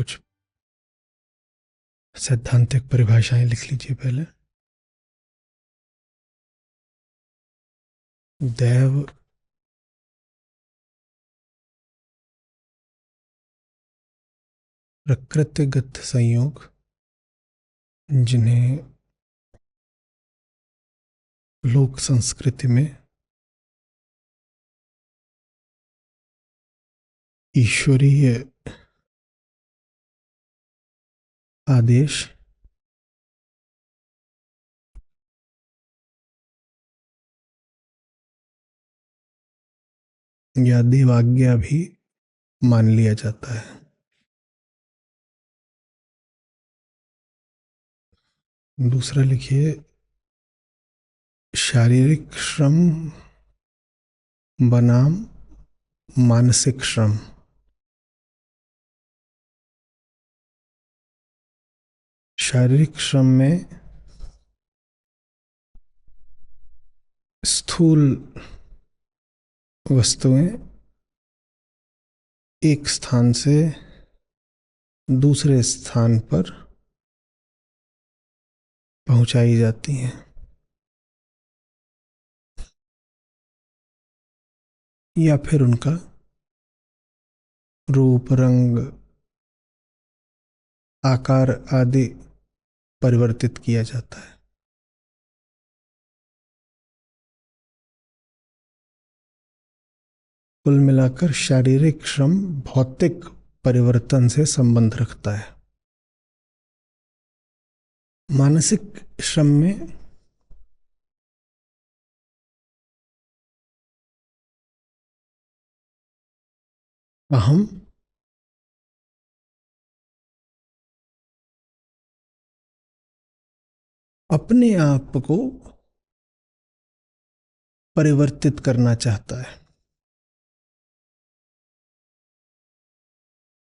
कुछ सैद्धांतिक परिभाषाएं लिख लीजिए पहले। दैव प्रकृतिगत संयोग जिन्हें लोक संस्कृति में ईश्वरीय आदेश या देवाज्ञा भी मान लिया जाता है। दूसरा लिखिए, शारीरिक श्रम बनाम मानसिक श्रम। शारीरिक श्रम में स्थूल वस्तुएं एक स्थान से दूसरे स्थान पर पहुंचाई जाती हैं या फिर उनका रूप, रंग, आकार आदि परिवर्तित किया जाता है। कुल मिलाकर शारीरिक श्रम भौतिक परिवर्तन से संबंध रखता है। मानसिक श्रम में अहम अपने आप को परिवर्तित करना चाहता है,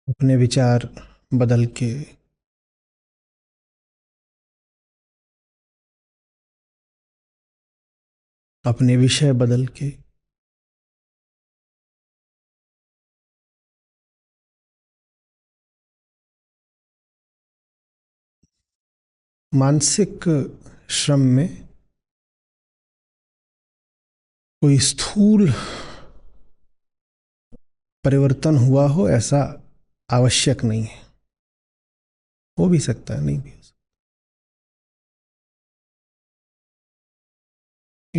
अपने विचार बदल के, अपने विषय बदल के। मानसिक श्रम में कोई स्थूल परिवर्तन हुआ हो ऐसा आवश्यक नहीं है, हो भी सकता है, नहीं भी हो सकता।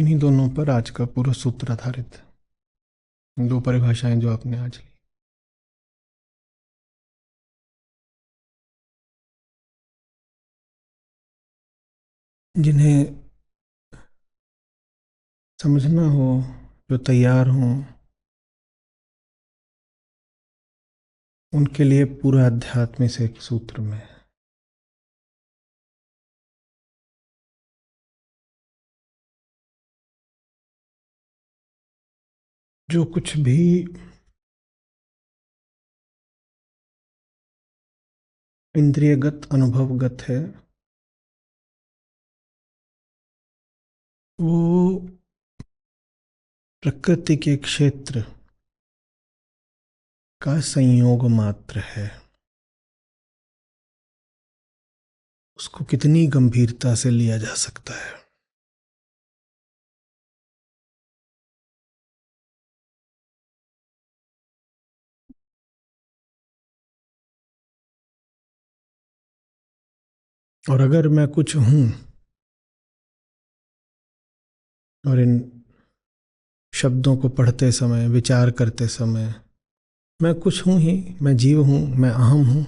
इन्हीं दोनों पर आज का पूरा सूत्र आधारित है। दो परिभाषाएं जो आपने आज ली। जिन्हें समझना हो, जो तैयार हों, उनके लिए पूरा अध्यात्म से एक सूत्र में है। जो कुछ भी इंद्रियगत अनुभवगत है वो प्रकृति के क्षेत्र का संयोग मात्र है। उसको कितनी गंभीरता से लिया जा सकता है। और अगर मैं कुछ हूं और इन शब्दों को पढ़ते समय, विचार करते समय मैं कुछ हूं ही, मैं जीव हूं, मैं अहम हूं,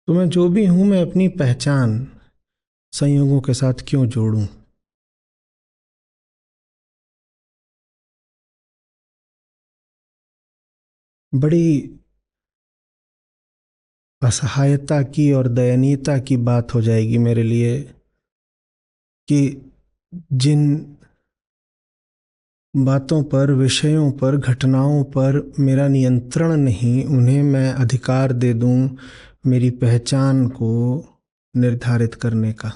तो मैं जो भी हूं मैं अपनी पहचान संयोगों के साथ क्यों जोड़ूं। बड़ी असहायता की और दयनीयता की बात हो जाएगी मेरे लिए कि जिन बातों पर, विषयों पर, घटनाओं पर मेरा नियंत्रण नहीं, उन्हें मैं अधिकार दे दूं मेरी पहचान को निर्धारित करने का।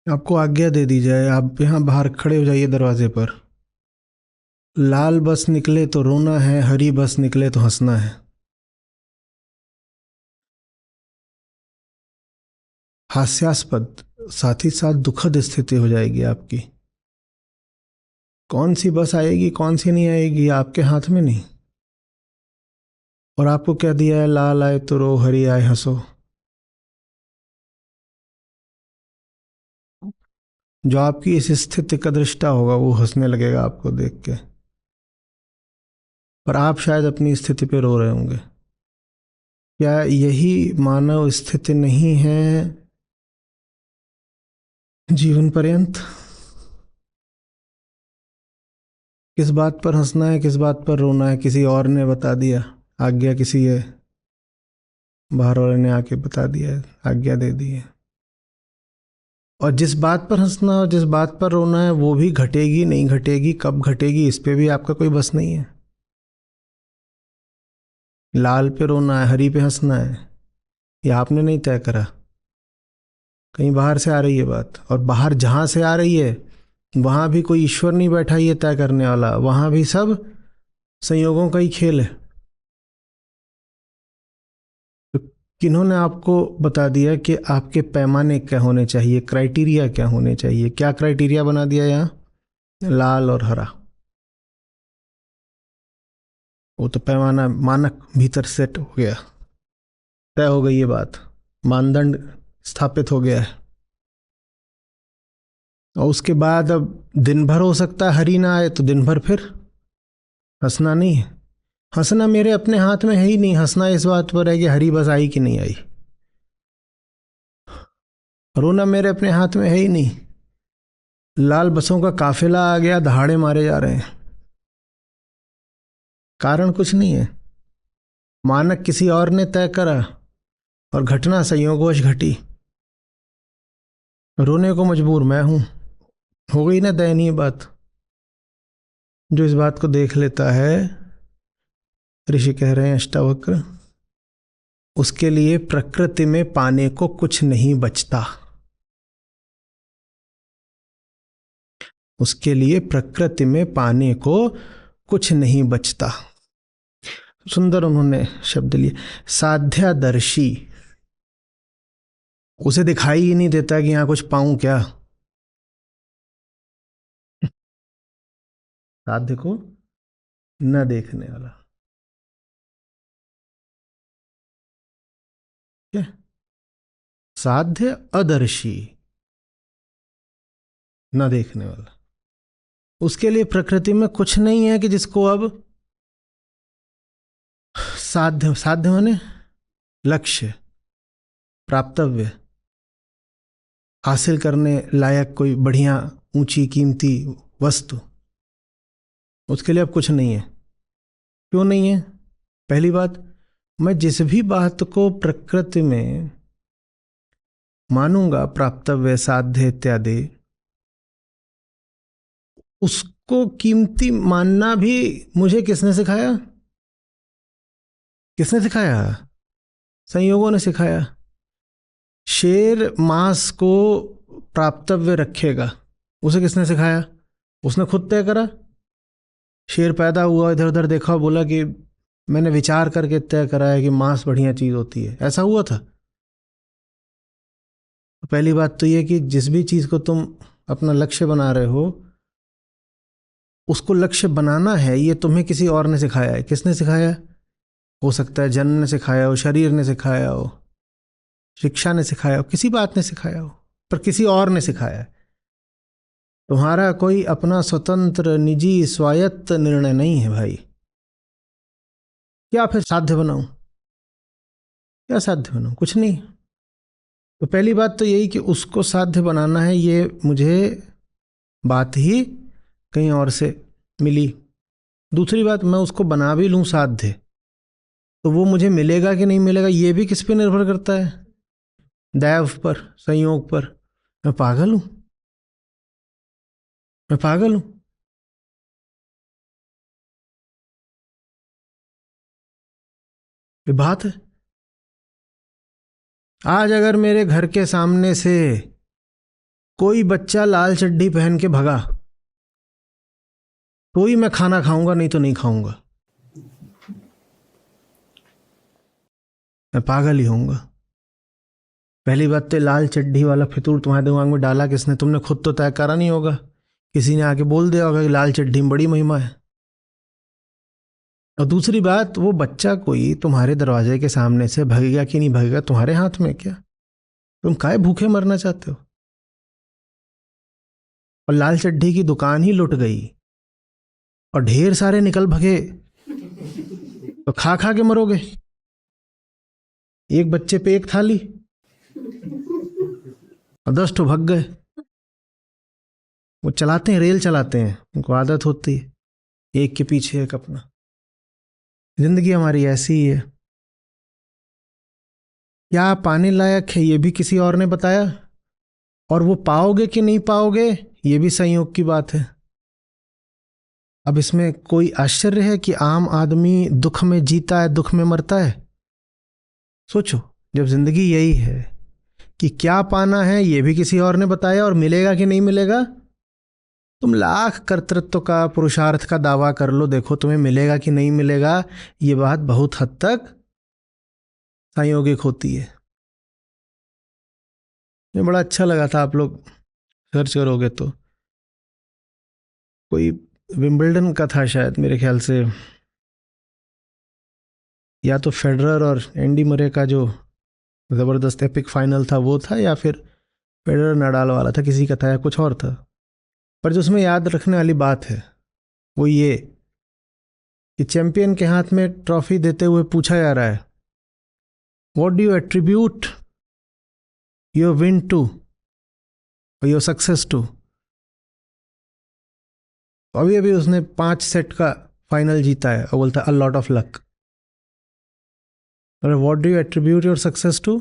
आपको आज्ञा दे दी जाए, आप यहाँ बाहर खड़े हो जाइए दरवाजे पर। लाल बस निकले तो रोना है, हरी बस निकले तो हंसना है। हास्यास्पद, साथ ही साथ दुखद स्थिति हो जाएगी आपकी। कौन सी बस आएगी कौन सी नहीं आएगी आपके हाथ में नहीं। और आपको क्या दिया है, लाल आए तो रो, हरी आए हंसो। जो आपकी इस स्थिति का दृष्टा होगा वो हंसने लगेगा आपको देख के, पर आप शायद अपनी स्थिति पे रो रहे होंगे। क्या यही मानव स्थिति नहीं है जीवन पर्यंत? किस बात पर हंसना है किस बात पर रोना है किसी और ने बता दिया, आज्ञा किसी है, बाहर वाले ने आके बता दिया है, आज्ञा दे दी है। और जिस बात पर हंसना और जिस बात पर रोना है वो भी घटेगी नहीं घटेगी, कब घटेगी इस पे भी आपका कोई बस नहीं है। लाल पे रोना है हरी पे हंसना है, ये आपने नहीं तय करा। कहीं बाहर से आ रही है बात, और बाहर जहां से आ रही है वहां भी कोई ईश्वर नहीं बैठा ये तय करने वाला, वहां भी सब संयोगों का ही खेल है। तो किन्होंने आपको बता दिया कि आपके पैमाने क्या होने चाहिए, क्राइटेरिया क्या होने चाहिए? क्या क्राइटेरिया बना दिया यहाँ? लाल और हरा। वो तो पैमाना मानक भीतर सेट हो गया, तय हो गई ये बात, मानदंड स्थापित हो गया है। और उसके बाद अब दिन भर हो सकता है हरी ना आए तो दिन भर फिर हंसना नहीं है। हंसना मेरे अपने हाथ में है ही नहीं, हंसना इस बात पर है कि हरी बस आई कि नहीं आई। रोना मेरे अपने हाथ में है ही नहीं, लाल बसों का काफिला आ गया दहाड़े मारे जा रहे हैं, कारण कुछ नहीं है, मानक किसी और ने तय करा और घटना संयोगवश घटी। रोने को मजबूर मैं हूं। हो गई ना दयनीय बात। जो इस बात को देख लेता है, ऋषि कह रहे हैं अष्टावक्र, उसके लिए प्रकृति में पाने को कुछ नहीं बचता। उसके लिए प्रकृति में पाने को कुछ नहीं बचता। सुंदर उन्होंने शब्द लिए, साध्यादर्शी। उसे दिखाई ही नहीं देता कि यहां कुछ पाऊं क्या। साध्य को न देखने वाला, क्या? साध्य अदर्शी, न देखने वाला। उसके लिए प्रकृति में कुछ नहीं है कि जिसको अब साध्य, साध्य माने लक्ष्य, प्राप्तव्य, हासिल करने लायक कोई बढ़िया ऊंची कीमती वस्तु, उसके लिए अब कुछ नहीं है। क्यों नहीं है? पहली बात, मैं जिस भी बात को प्रकृति में मानूंगा प्राप्तव्य साध्य इत्यादि, उसको कीमती मानना भी मुझे किसने सिखाया? किसने सिखाया? संयोगों ने सिखाया। शेर मांस को प्राप्तव्य रखेगा, उसे किसने सिखाया? उसने खुद तय करा। शेर पैदा हुआ, इधर उधर देखा, बोला कि मैंने विचार करके तय करा है कि मांस बढ़िया चीज होती है, ऐसा हुआ था? पहली बात तो यह कि जिस भी चीज को तुम अपना लक्ष्य बना रहे हो, उसको लक्ष्य बनाना है ये तुम्हें किसी और ने सिखाया है। किसने सिखाया? हो सकता है जन्म ने सिखाया हो, शरीर ने सिखाया हो, शिक्षा ने सिखाया हो, किसी बात ने सिखाया हो, पर किसी और ने सिखाया है। तुम्हारा कोई अपना स्वतंत्र निजी स्वायत्त निर्णय नहीं है भाई। क्या फिर साध्य बनाऊं? क्या साध्य बनाऊं? कुछ नहीं। तो पहली बात तो यही कि उसको साध्य बनाना है, ये मुझे बात ही कहीं और से मिली। दूसरी बात, मैं उसको बना भी लूं साध्य, तो वो मुझे मिलेगा कि नहीं मिलेगा ये भी किस पे निर्भर करता है? दैव पर, संयोग पर। मैं पागल हूं? मैं पागल हूं? ये बात है। आज अगर मेरे घर के सामने से कोई बच्चा लाल चड्डी पहन के भगा तो ही मैं खाना खाऊंगा, नहीं तो नहीं खाऊंगा, मैं पागल ही होऊंगा। पहली बात तो लाल चड्डी वाला फितूर तुम्हारे दिमाग में डाला किसने? तुमने खुद तो तय करा नहीं होगा, किसी ने आके बोल दिया होगा कि लाल चड्डी में बड़ी महिमा है। और दूसरी बात, वो बच्चा कोई तुम्हारे दरवाजे के सामने से भगेगा कि नहीं भगेगा तुम्हारे हाथ में क्या? तुम काहे भूखे मरना चाहते हो? और लाल चड्डी की दुकान ही लुट गई और ढेर सारे निकल भगे तो खा खा के मरोगे। एक बच्चे पे एक थाली और 10 ठो भग गए। वो चलाते हैं, रेल चलाते हैं, उनको आदत होती है, एक के पीछे एक अपना। जिंदगी हमारी ऐसी ही है। क्या पाने लायक है ये भी किसी और ने बताया, और वो पाओगे कि नहीं पाओगे ये भी संयोग की बात है। अब इसमें कोई आश्चर्य है कि आम आदमी दुख में जीता है, दुख में मरता है? सोचो, जब जिंदगी यही है कि क्या पाना है ये भी किसी और ने बताया और मिलेगा कि नहीं मिलेगा। तुम लाख कर्तृत्व का, पुरुषार्थ का दावा कर लो, देखो तुम्हें मिलेगा कि नहीं मिलेगा, ये बात बहुत हद तक संयोगिक होती है। मुझे बड़ा अच्छा लगा था, आप लोग सर्च करोगे तो कोई विंबलडन का था शायद, मेरे ख्याल से, या तो फेडरर और एंडी मरे का जो ज़बरदस्त एपिक फाइनल था वो था, या फिर फेडरर नडाल वाला था, किसी का था या कुछ और था। पर जो उसमें याद रखने वाली बात है वो ये कि चैंपियन के हाथ में ट्रॉफी देते हुए पूछा जा रहा है, what do you attribute your win to और योर सक्सेस टू। अभी अभी उसने 5 सेट का फाइनल जीता है और बोलता है अ लॉट ऑफ लक। अरे what do you attribute your success to?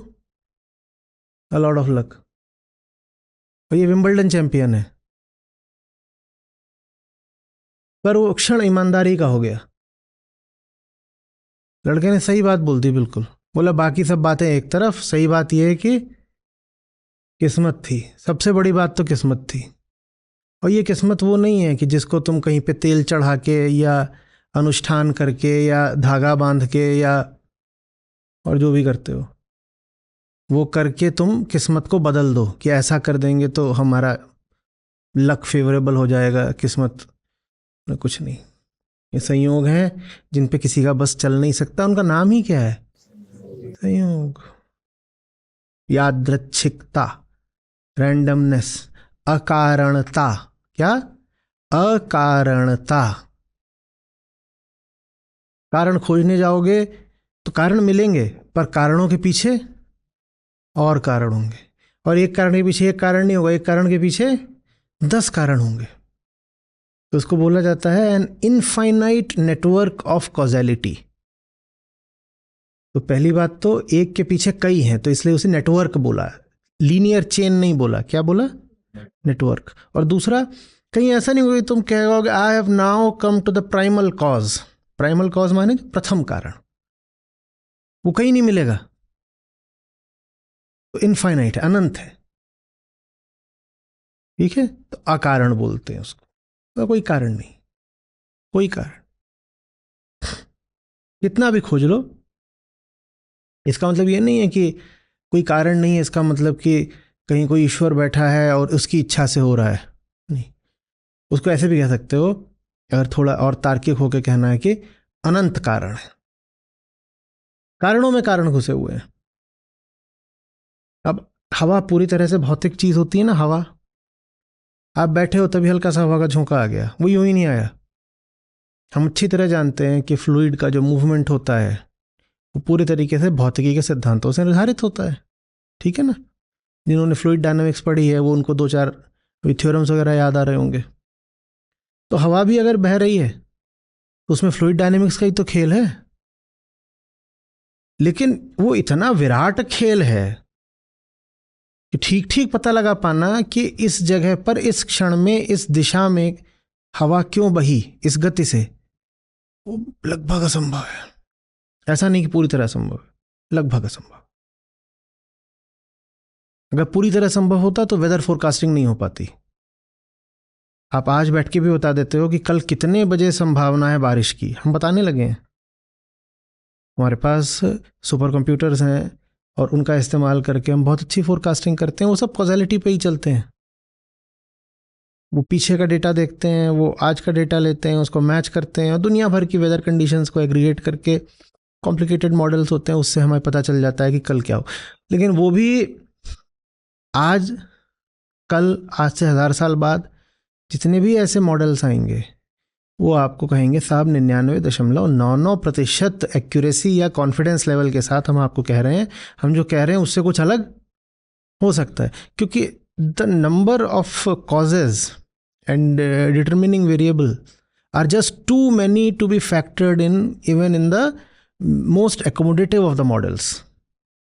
A lot of luck. और ये विंबलडन चैंपियन है। पर वो क्षण ईमानदारी का हो गया। लड़के ने सही बात बोल दी, बिल्कुल बोला बाकी सब बातें एक तरफ, सही बात यह है कि किस्मत थी, सबसे बड़ी बात तो किस्मत थी। और ये किस्मत वो नहीं है कि जिसको तुम कहीं पे तेल चढ़ा के या अनुष्ठान करके या धागा बांध के या और जो भी करते हो वो करके तुम किस्मत को बदल दो कि ऐसा कर देंगे तो हमारा लक फेवरेबल हो जाएगा। किस्मत में कुछ नहीं, ये संयोग हैं जिन पे किसी का बस चल नहीं सकता। उनका नाम ही क्या है? संयोग, यादृच्छिकता, रैंडमनेस, अकारणता। क्या? अकारणता। कारण खोजने जाओगे तो कारण मिलेंगे, पर कारणों के पीछे और कारण होंगे, और एक कारण के पीछे एक कारण नहीं होगा, एक कारण के पीछे 10 कारण होंगे। तो उसको बोला जाता है an infinite network of causality. तो पहली बात तो एक के पीछे कई हैं, तो इसलिए उसे नेटवर्क बोला, लीनियर चेन नहीं बोला। क्या बोला? नेटवर्क। और दूसरा, कहीं ऐसा नहीं हुआ तुम कहोगे I have now come to the primal cause. Primal cause माने प्रथम कारण, वो कहीं नहीं मिलेगा। तो इनफाइनाइट है, अनंत है, ठीक है। तो अकारण बोलते हैं उसको, तो कोई कारण नहीं, कोई कारण कितना भी खोज लो। इसका मतलब ये नहीं है कि कोई कारण नहीं है, इसका मतलब कि कहीं कोई ईश्वर बैठा है और उसकी इच्छा से हो रहा है, नहीं। उसको ऐसे भी कह सकते हो, अगर थोड़ा और तार्किक होकर कहना है कि अनंत कारण है, कारणों में कारण घुसे हुए हैं। अब हवा पूरी तरह से भौतिक चीज होती है ना, हवा। आप बैठे हो तभी हल्का सा हवा का झोंका आ गया, वो यूं ही नहीं आया। हम अच्छी तरह जानते हैं कि फ्लूइड का जो मूवमेंट होता है वो पूरी तरीके से भौतिकी के सिद्धांतों से निर्धारित होता है, ठीक है ना। जिन्होंने फ्लूइड डायनामिक्स पढ़ी है वो उनको 2-4 थ्योरम्स वगैरह याद आ रहे होंगे। तो हवा भी अगर बह रही है तो उसमें फ्लूइड डायनामिक्स का ही तो खेल है, लेकिन वो इतना विराट खेल है कि ठीक ठीक पता लगा पाना कि इस जगह पर इस क्षण में इस दिशा में हवा क्यों बही इस गति से, वो लगभग असंभव है। ऐसा नहीं कि पूरी तरह असंभव है, लगभग असंभव। अगर पूरी तरह संभव होता तो वेदर फोरकास्टिंग नहीं हो पाती। आप आज बैठ के भी बता देते हो कि कल कितने बजे संभावना है बारिश की, हम बताने लगे हैं। हमारे पास सुपर कंप्यूटर्स हैं और उनका इस्तेमाल करके हम बहुत अच्छी फोरकास्टिंग करते हैं। वो सब कॉजैलिटी पे ही चलते हैं। वो पीछे का डेटा देखते हैं, वो आज का डेटा लेते हैं, उसको मैच करते हैं और दुनिया भर की वेदर कंडीशंस को एग्रीगेट करके कॉम्प्लिकेटेड मॉडल्स होते हैं, उससे हमें पता चल जाता है कि कल क्या हो। लेकिन वो भी आज आज से 1000 साल बाद जितने भी ऐसे मॉडल्स आएंगे वो आपको कहेंगे साहब 99.99% एक्यूरेसी या कॉन्फिडेंस लेवल के साथ हम आपको कह रहे हैं, हम जो कह रहे हैं उससे कुछ अलग हो सकता है। क्योंकि the number of causes and determining variable are just too many to be factored in even in the most accommodative of the models.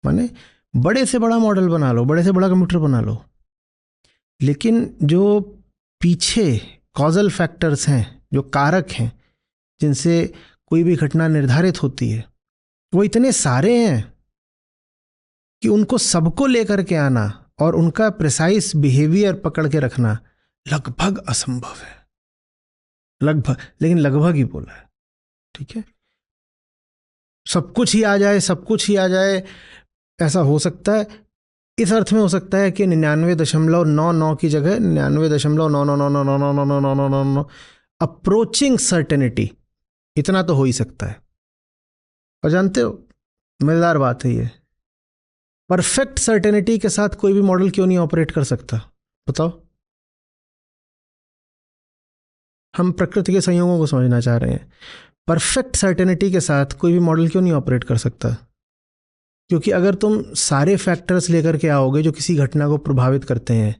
माने बड़े से बड़ा मॉडल बना लो, बड़े से बड़ा कंप्यूटर बना लो, लेकिन जो पीछे कॉजल फैक्टर्स हैं, जो कारक हैं जिनसे कोई भी घटना निर्धारित होती है, वो इतने सारे हैं कि उनको सबको लेकर के आना और उनका प्रिसाइज बिहेवियर पकड़ के रखना लगभग असंभव है। लगभग, लेकिन लगभग ही बोला है, ठीक है। सब कुछ ही आ जाए, सब कुछ ही आ जाए ऐसा हो सकता है, इस अर्थ में हो सकता है कि 99.99 की जगह 99.99999999 अप्रोचिंग सर्टेनिटी, इतना तो हो ही सकता है। और जानते हो मजेदार बात है ये, परफेक्ट सर्टेनिटी के साथ कोई भी मॉडल क्यों नहीं ऑपरेट कर सकता, बताओ। हम प्रकृति के संयोगों को समझना चाह रहे हैं। परफेक्ट सर्टेनिटी के साथ कोई भी मॉडल क्यों नहीं ऑपरेट कर सकता? क्योंकि अगर तुम सारे फैक्टर्स लेकर के आओगे जो किसी घटना को प्रभावित करते हैं,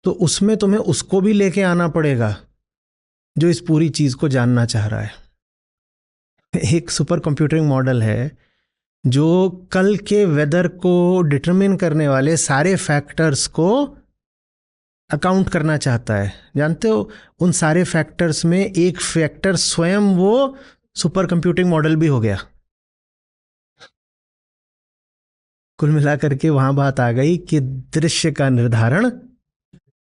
तो उसमें तुम्हें उसको भी लेके आना पड़ेगा जो इस पूरी चीज को जानना चाह रहा है। एक सुपर कंप्यूटिंग मॉडल है जो कल के वेदर को डिटरमिन करने वाले सारे फैक्टर्स को अकाउंट करना चाहता है। जानते हो उन सारे फैक्टर्स में एक फैक्टर स्वयं वो सुपर कंप्यूटिंग मॉडल भी हो गया। कुल मिलाकर के वहां बात आ गई कि दृश्य का निर्धारण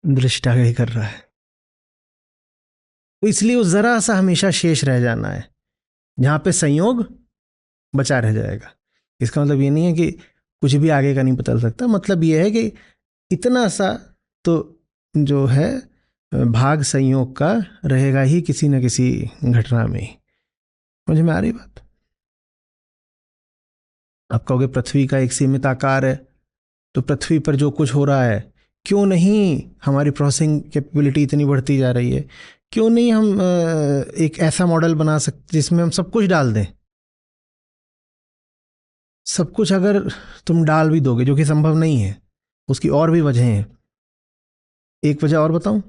दृष्टा ही कर रहा है। तो इसलिए वो जरा सा हमेशा शेष रह जाना है जहां पे संयोग बचा रह जाएगा। इसका मतलब ये नहीं है कि कुछ भी आगे का नहीं बदल सकता, मतलब ये है कि इतना सा तो जो है भाग संयोग का रहेगा ही किसी न किसी घटना में ही। मुझे में आ रही बात? आप कहोगे पृथ्वी का एक सीमित आकार है, तो पृथ्वी पर जो कुछ हो रहा है, क्यों नहीं हमारी प्रोसेसिंग कैपेबिलिटी इतनी बढ़ती जा रही है, क्यों नहीं हम एक ऐसा मॉडल बना सकते जिसमें हम सब कुछ डाल दें। सब कुछ अगर तुम डाल भी दोगे, जो कि संभव नहीं है, उसकी और भी वजह हैं। एक वजह और बताऊं,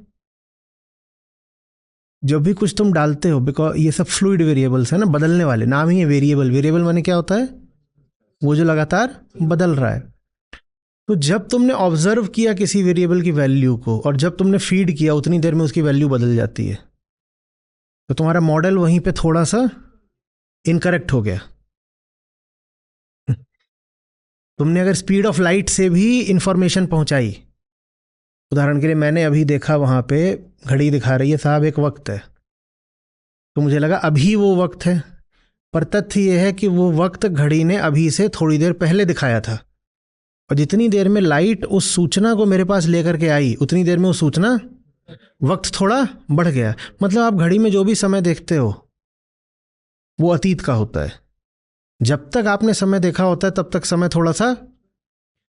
जब भी कुछ तुम डालते हो, बिकॉज ये सब फ्लूइड वेरिएबल्स है ना, बदलने वाले, नाम ही है वेरिएबल। वेरिएबल माने क्या होता है? वो जो लगातार बदल रहा है। तो जब तुमने ऑब्जर्व किया किसी वेरिएबल की वैल्यू को और जब तुमने फीड किया, उतनी देर में उसकी वैल्यू बदल जाती है। तो तुम्हारा मॉडल वहीं पे थोड़ा सा इनकरेक्ट हो गया। तुमने अगर स्पीड ऑफ लाइट से भी इंफॉर्मेशन पहुंचाई, उदाहरण के लिए मैंने अभी देखा वहां पे घड़ी दिखा रही है साहब एक वक्त है, तो मुझे लगा अभी वो वक्त है, पर तथ्य यह है कि वो वक्त घड़ी ने अभी से थोड़ी देर पहले दिखाया था। और जितनी देर में लाइट उस सूचना को मेरे पास लेकर के आई, उतनी देर में वो सूचना वक्त थोड़ा बढ़ गया। मतलब आप घड़ी में जो भी समय देखते हो वो अतीत का होता है। जब तक आपने समय देखा होता है तब तक समय थोड़ा सा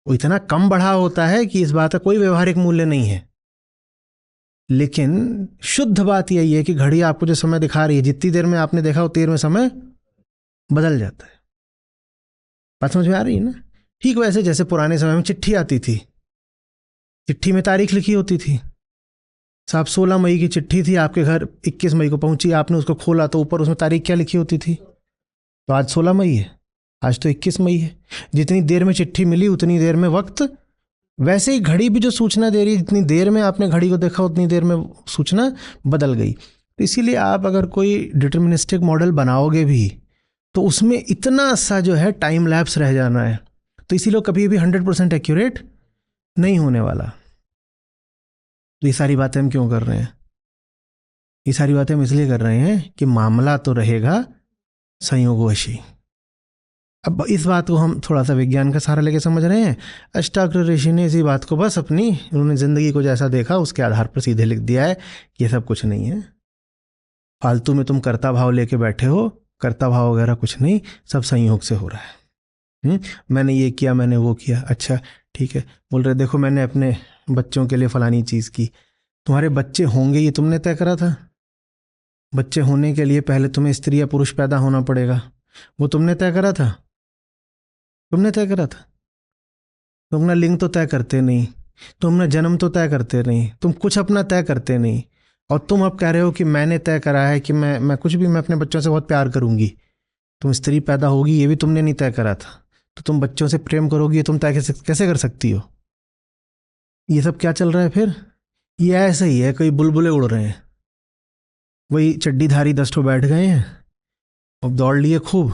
वो इतना कम बढ़ा होता है कि इस बात का कोई व्यवहारिक मूल्य नहीं है। लेकिन शुद्ध बात यही है कि घड़ी आपको जो समय दिखा रही है, जितनी देर में आपने देखा उतनी देर में समय बदल जाता है। बात समझ में आ रही है ना? ठीक वैसे जैसे पुराने समय में चिट्ठी आती थी, चिट्ठी में तारीख लिखी होती थी। साहब 16 मई की चिट्ठी थी, आपके घर 21 मई को पहुंची, आपने उसको खोला तो ऊपर उसमें तारीख क्या लिखी होती थी? तो आज 16 मई है, आज तो 21 मई है। जितनी देर में चिट्ठी मिली उतनी देर में वक्त, वैसे ही घड़ी भी जो सूचना दे रही है, जितनी देर में आपने घड़ी को देखा उतनी देर में सूचना बदल गई। तो इसीलिए आप अगर कोई डिटर्मिनिस्टिक मॉडल बनाओगे भी तो उसमें इतना सा जो है टाइम लैप्स रह जाना है। तो इसीलिए कभी भी 100% एक्यूरेट नहीं होने वाला। तो ये सारी बातें हम क्यों कर रहे हैं? ये सारी बातें हम इसलिए कर रहे हैं कि मामला तो रहेगा संयोगवशी। अब इस बात को हम थोड़ा सा विज्ञान का सहारा लेके समझ रहे हैं। अष्टावक्र ऋषि ने इसी बात को बस अपनी, उन्होंने जिंदगी को जैसा देखा उसके आधार पर सीधे लिख दिया है कि ये सब कुछ नहीं है। फालतू में तुम कर्ता भाव लेके बैठे हो, कर्ता भाव वगैरह कुछ नहीं, सब संयोग से हो रहा है। मैंने ये किया, मैंने वो किया, अच्छा ठीक है। बोल रहे देखो मैंने अपने बच्चों के लिए फलानी चीज़ की। तुम्हारे बच्चे होंगे ये तुमने तय करा था? बच्चे होने के लिए पहले तुम्हें स्त्री या पुरुष पैदा होना पड़ेगा, वो तुमने तय करा था? तुमने तय करा था? तुम अपना लिंग तो तय करते नहीं, तुम अपना जन्म तो तय करते नहीं, तुम कुछ अपना तय करते नहीं। और तुम अब कह रहे हो कि मैंने तय करा है कि मैं कुछ भी, मैं अपने बच्चों से बहुत प्यार करूंगी। तुम स्त्री पैदा होगी ये भी तुमने नहीं तय करा था, तो तुम बच्चों से प्रेम करोगी ये तुम तय कैसे कर सकती हो? ये सब क्या चल रहा है फिर? ये ऐसा ही है, कोई बुलबुले उड़ रहे हैं। वही चड्डीधारी 10 ठो बैठ गए हैं, अब दौड़ लिए खूब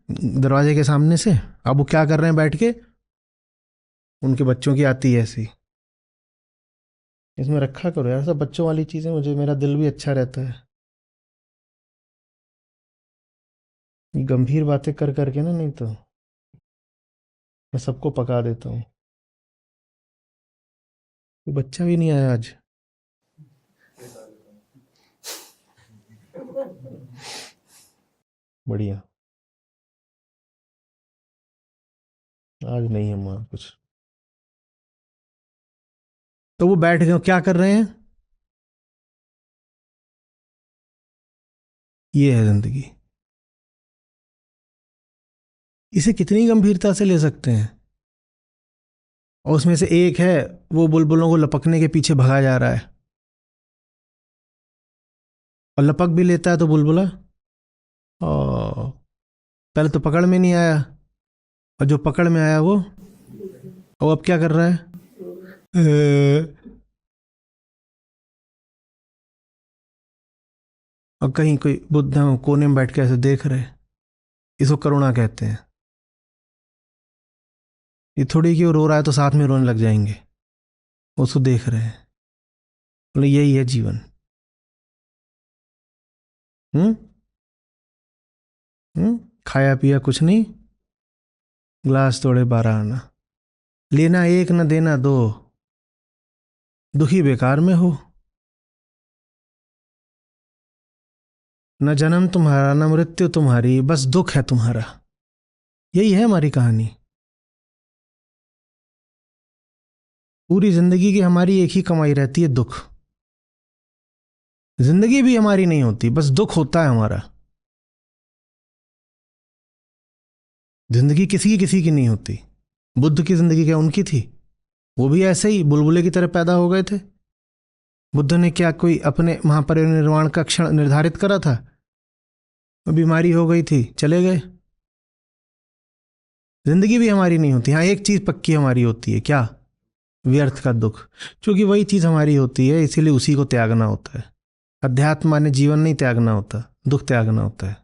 दरवाजे के सामने से। अब वो क्या कर रहे हैं बैठ के? उनके बच्चों की आती है ऐसी, इसमें रखा करो यार सब बच्चों वाली चीजें, मुझे मेरा दिल भी अच्छा रहता है। ये गंभीर बातें कर करके ना, नहीं तो मैं सबको पका देता हूँ। कोई बच्चा भी नहीं आया आज। बढ़िया, आज नहीं है वहाँ कुछ। तो वो बैठ गए, क्या कर रहे हैं? ये है जिंदगी। इसे कितनी गंभीरता से ले सकते हैं? और उसमें से एक है, वो बुलबुलों को लपकने के पीछे भगा जा रहा है, और लपक भी लेता है तो बुलबुला और पहले तो पकड़ में नहीं आया, और जो पकड़ में आया वो अब क्या कर रहा है? और कहीं कोई बुद्ध कोने में बैठ के ऐसे देख रहे। इसको करुणा कहते हैं। ये थोड़ी कि वो रो रहा है तो साथ में रोने लग जाएंगे, उसको देख रहे हैं। बोले यही है जीवन। हम्म खाया पिया कुछ नहीं, ग्लास तोड़े 12 आना, लेना एक न देना दो, दुखी बेकार में हो। न जन्म तुम्हारा न मृत्यु तुम्हारी, बस दुख है तुम्हारा। यही है हमारी कहानी। पूरी जिंदगी की हमारी एक ही कमाई रहती है, दुख। जिंदगी भी हमारी नहीं होती, बस दुख होता है हमारा। जिंदगी किसी की नहीं होती। बुद्ध की जिंदगी क्या उनकी थी? वो भी ऐसे ही बुलबुले की तरह पैदा हो गए थे। बुद्ध ने क्या कोई अपने महापरिनिर्वाण का क्षण निर्धारित करा था? बीमारी हो गई थी, चले गए। जिंदगी भी हमारी नहीं होती। हाँ, एक चीज पक्की हमारी होती है, क्या? व्यर्थ का दुख। क्योंकि वही चीज हमारी होती है, इसीलिए उसी को त्यागना होता है। अध्यात्म माने जीवन नहीं त्यागना होता, दुख त्यागना होता है।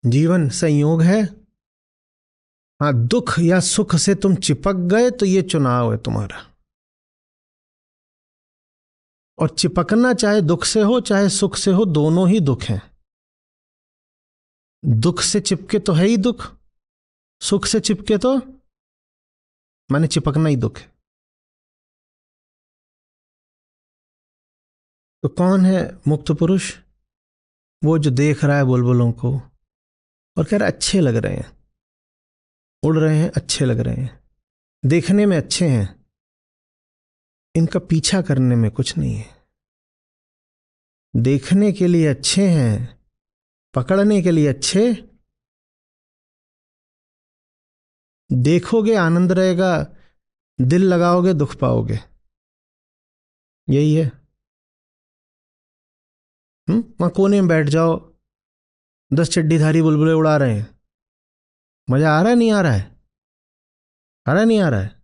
जीवन संयोग है। हाँ, दुख या सुख से तुम चिपक गए तो ये चुनाव है तुम्हारा। और चिपकना चाहे दुख से हो चाहे सुख से हो, दोनों ही दुख हैं। दुख से चिपके तो है ही दुख, सुख से चिपके तो माने चिपकना ही दुख है। तो कौन है मुक्त पुरुष? वो जो देख रहा है बुलबुलों को और कह रहा है अच्छे लग रहे हैं, उड़ रहे हैं, अच्छे लग रहे हैं, देखने में अच्छे हैं, इनका पीछा करने में कुछ नहीं है। देखने के लिए अच्छे हैं, पकड़ने के लिए अच्छे। देखोगे आनंद रहेगा, दिल लगाओगे दुख पाओगे। यही है। वहां कोने में बैठ जाओ, 10 चड्डीधारी बुलबुले उड़ा रहे हैं, मजा आ रहा है नहीं आ रहा है? आ रहा है नहीं आ रहा है?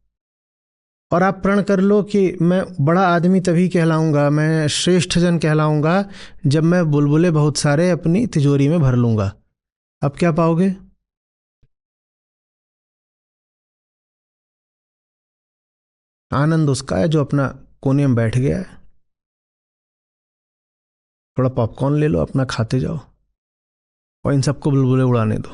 और आप प्रण कर लो कि मैं बड़ा आदमी तभी कहलाऊंगा, मैं श्रेष्ठ जन कहलाऊंगा जब मैं बुलबुले बहुत सारे अपनी तिजोरी में भर लूंगा। अब क्या पाओगे? आनंद उसका है जो अपना कोने में बैठ गया है। थोड़ा पॉपकॉर्न ले लो, अपना खाते जाओ और इन सबको बुलबुले उड़ाने दो।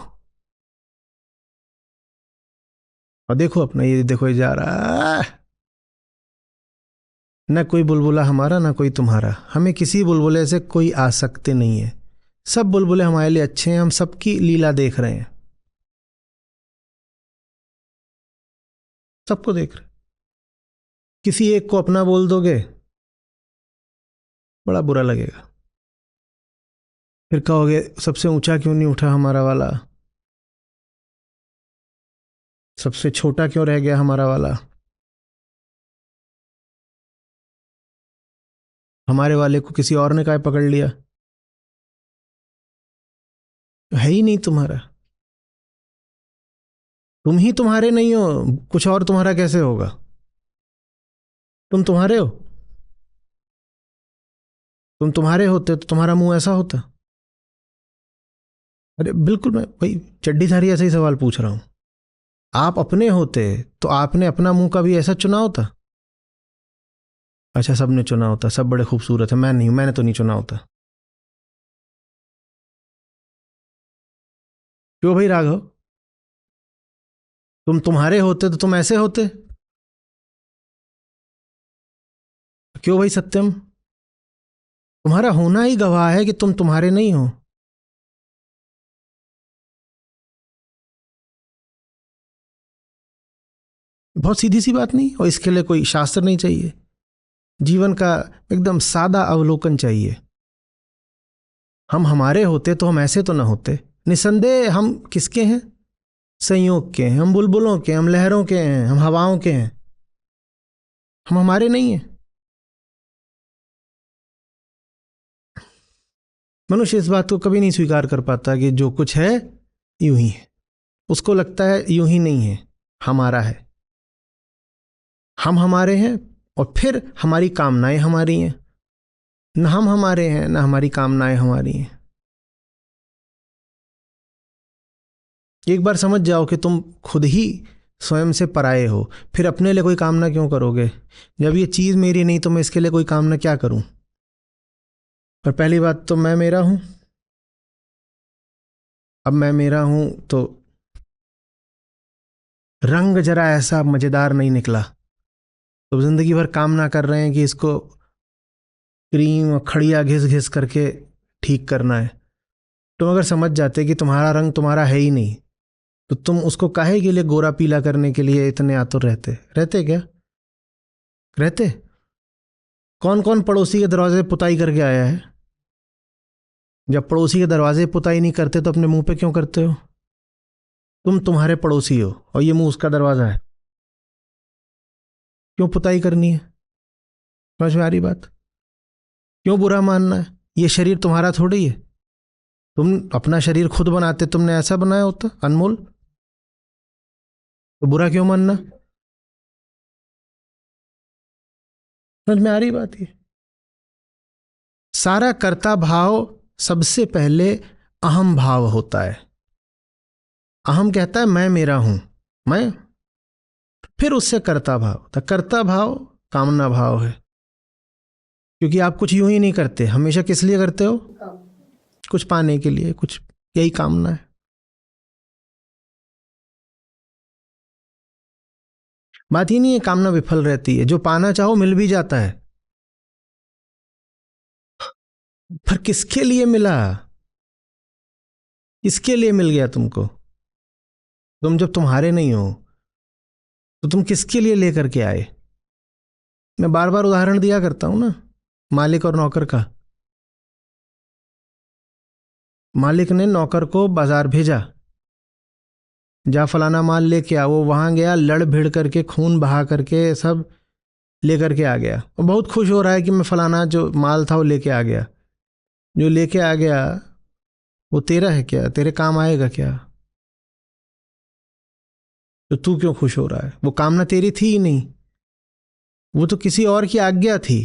और देखो अपना, ये देखो ये जा रहा है। न कोई बुलबुला हमारा ना कोई तुम्हारा, हमें किसी बुलबुले से कोई आसक्ति नहीं है। सब बुलबुले हमारे लिए अच्छे हैं, हम सबकी लीला देख रहे हैं, सबको देख रहे हैं। किसी एक को अपना बोल दोगे बड़ा बुरा लगेगा, फिर कहोगे सबसे ऊंचा क्यों नहीं उठा हमारा वाला, सबसे छोटा क्यों रह गया हमारा वाला, हमारे वाले को किसी और ने काय पकड़ लिया, है ही नहीं तुम्हारा। तुम ही तुम्हारे नहीं हो, कुछ और तुम्हारा कैसे होगा? तुम तुम्हारे हो। तुम तुम्हारे होते तो तुम्हारा मुंह ऐसा होता? अरे बिल्कुल, मैं भाई चड्डीधारी ऐसा ही सवाल पूछ रहा हूं। आप अपने होते तो आपने अपना मुंह का भी ऐसा चुना होता? अच्छा, सबने चुना होता, सब बड़े खूबसूरत है, मैं नहीं, मैंने तो नहीं चुना होता। क्यों भाई राघव? तुम तुम्हारे होते तो तुम ऐसे होते? क्यों भाई सत्यम? तुम्हारा होना ही गवाह है कि तुम तुम्हारे नहीं हो। बहुत सीधी सी बात नहीं, और इसके लिए कोई शास्त्र नहीं चाहिए, जीवन का एकदम सादा अवलोकन चाहिए। हम हमारे होते तो हम ऐसे तो ना होते। निसंदेह हम किसके हैं? संयोग के हैं, हम बुलबुलों के, हम लहरों के हैं, हम हवाओं के हैं, हम हमारे नहीं हैं। मनुष्य इस बात को कभी नहीं स्वीकार कर पाता कि जो कुछ है यूं ही है। उसको लगता है यूं ही नहीं है, हमारा है। हम हमारे हैं और फिर हमारी कामनाएं हमारी हैं। न हम हमारे हैं न हमारी कामनाएं हमारी हैं। एक बार समझ जाओ कि तुम खुद ही स्वयं से पराये हो, फिर अपने लिए कोई कामना क्यों करोगे? जब ये चीज मेरी नहीं तो मैं इसके लिए कोई कामना क्या करूं? पर पहली बात तो मैं मेरा हूं। अब मैं मेरा हूं तो रंग जरा ऐसा मजेदार नहीं निकला, तो जिंदगी भर कामना कर रहे हैं कि इसको क्रीम और खड़िया घिस घिस करके ठीक करना है। तुम अगर समझ जाते कि तुम्हारा रंग तुम्हारा है ही नहीं, तो तुम उसको काहे के लिए गोरा पीला करने के लिए इतने आतुर रहते? रहते क्या? रहते? कौन कौन पड़ोसी के दरवाजे पे पुताई करके आया है? जब पड़ोसी के दरवाजे पे पुताई नहीं करते तो अपने मुंह पे क्यों करते हो? तुम तुम्हारे पड़ोसी हो और ये मुंह उसका दरवाजा है, क्यों पुताई करनी है? समझ में आ रही बात? क्यों बुरा मानना है? ये शरीर तुम्हारा थोड़ी है। तुम अपना शरीर खुद बनाते, तुमने ऐसा बनाया होता अनमोल, तो बुरा क्यों मानना? समझ में आ रही बात? ये सारा कर्ता भाव सबसे पहले अहम भाव होता है। अहम कहता है मैं मेरा हूं, मैं, फिर उससे कर्ता भाव होता है। कर्ता भाव कामना भाव है, क्योंकि आप कुछ यूं ही नहीं करते, हमेशा किस लिए करते हो? कुछ पाने के लिए, कुछ, यही कामना है। बात ही नहीं है कामना विफल रहती है, जो पाना चाहो मिल भी जाता है, पर किसके लिए मिला? किसके लिए मिल गया तुमको? तुम जब तुम्हारे नहीं हो तो तुम किसके लिए लेकर के आए? मैं बार बार उदाहरण दिया करता हूं ना, मालिक और नौकर का। मालिक ने नौकर को बाजार भेजा, जा फलाना माल लेके आ। वो वहां गया, लड़ भिड़ करके खून बहा करके सब लेकर के आ गया, और बहुत खुश हो रहा है कि मैं फलाना जो माल था वो लेके आ गया। जो लेके आ गया वो तेरा है क्या? तेरे काम आएगा क्या? तो तू क्यों खुश हो रहा है? वो कामना तेरी थी ही नहीं, वो तो किसी और की आज्ञा थी।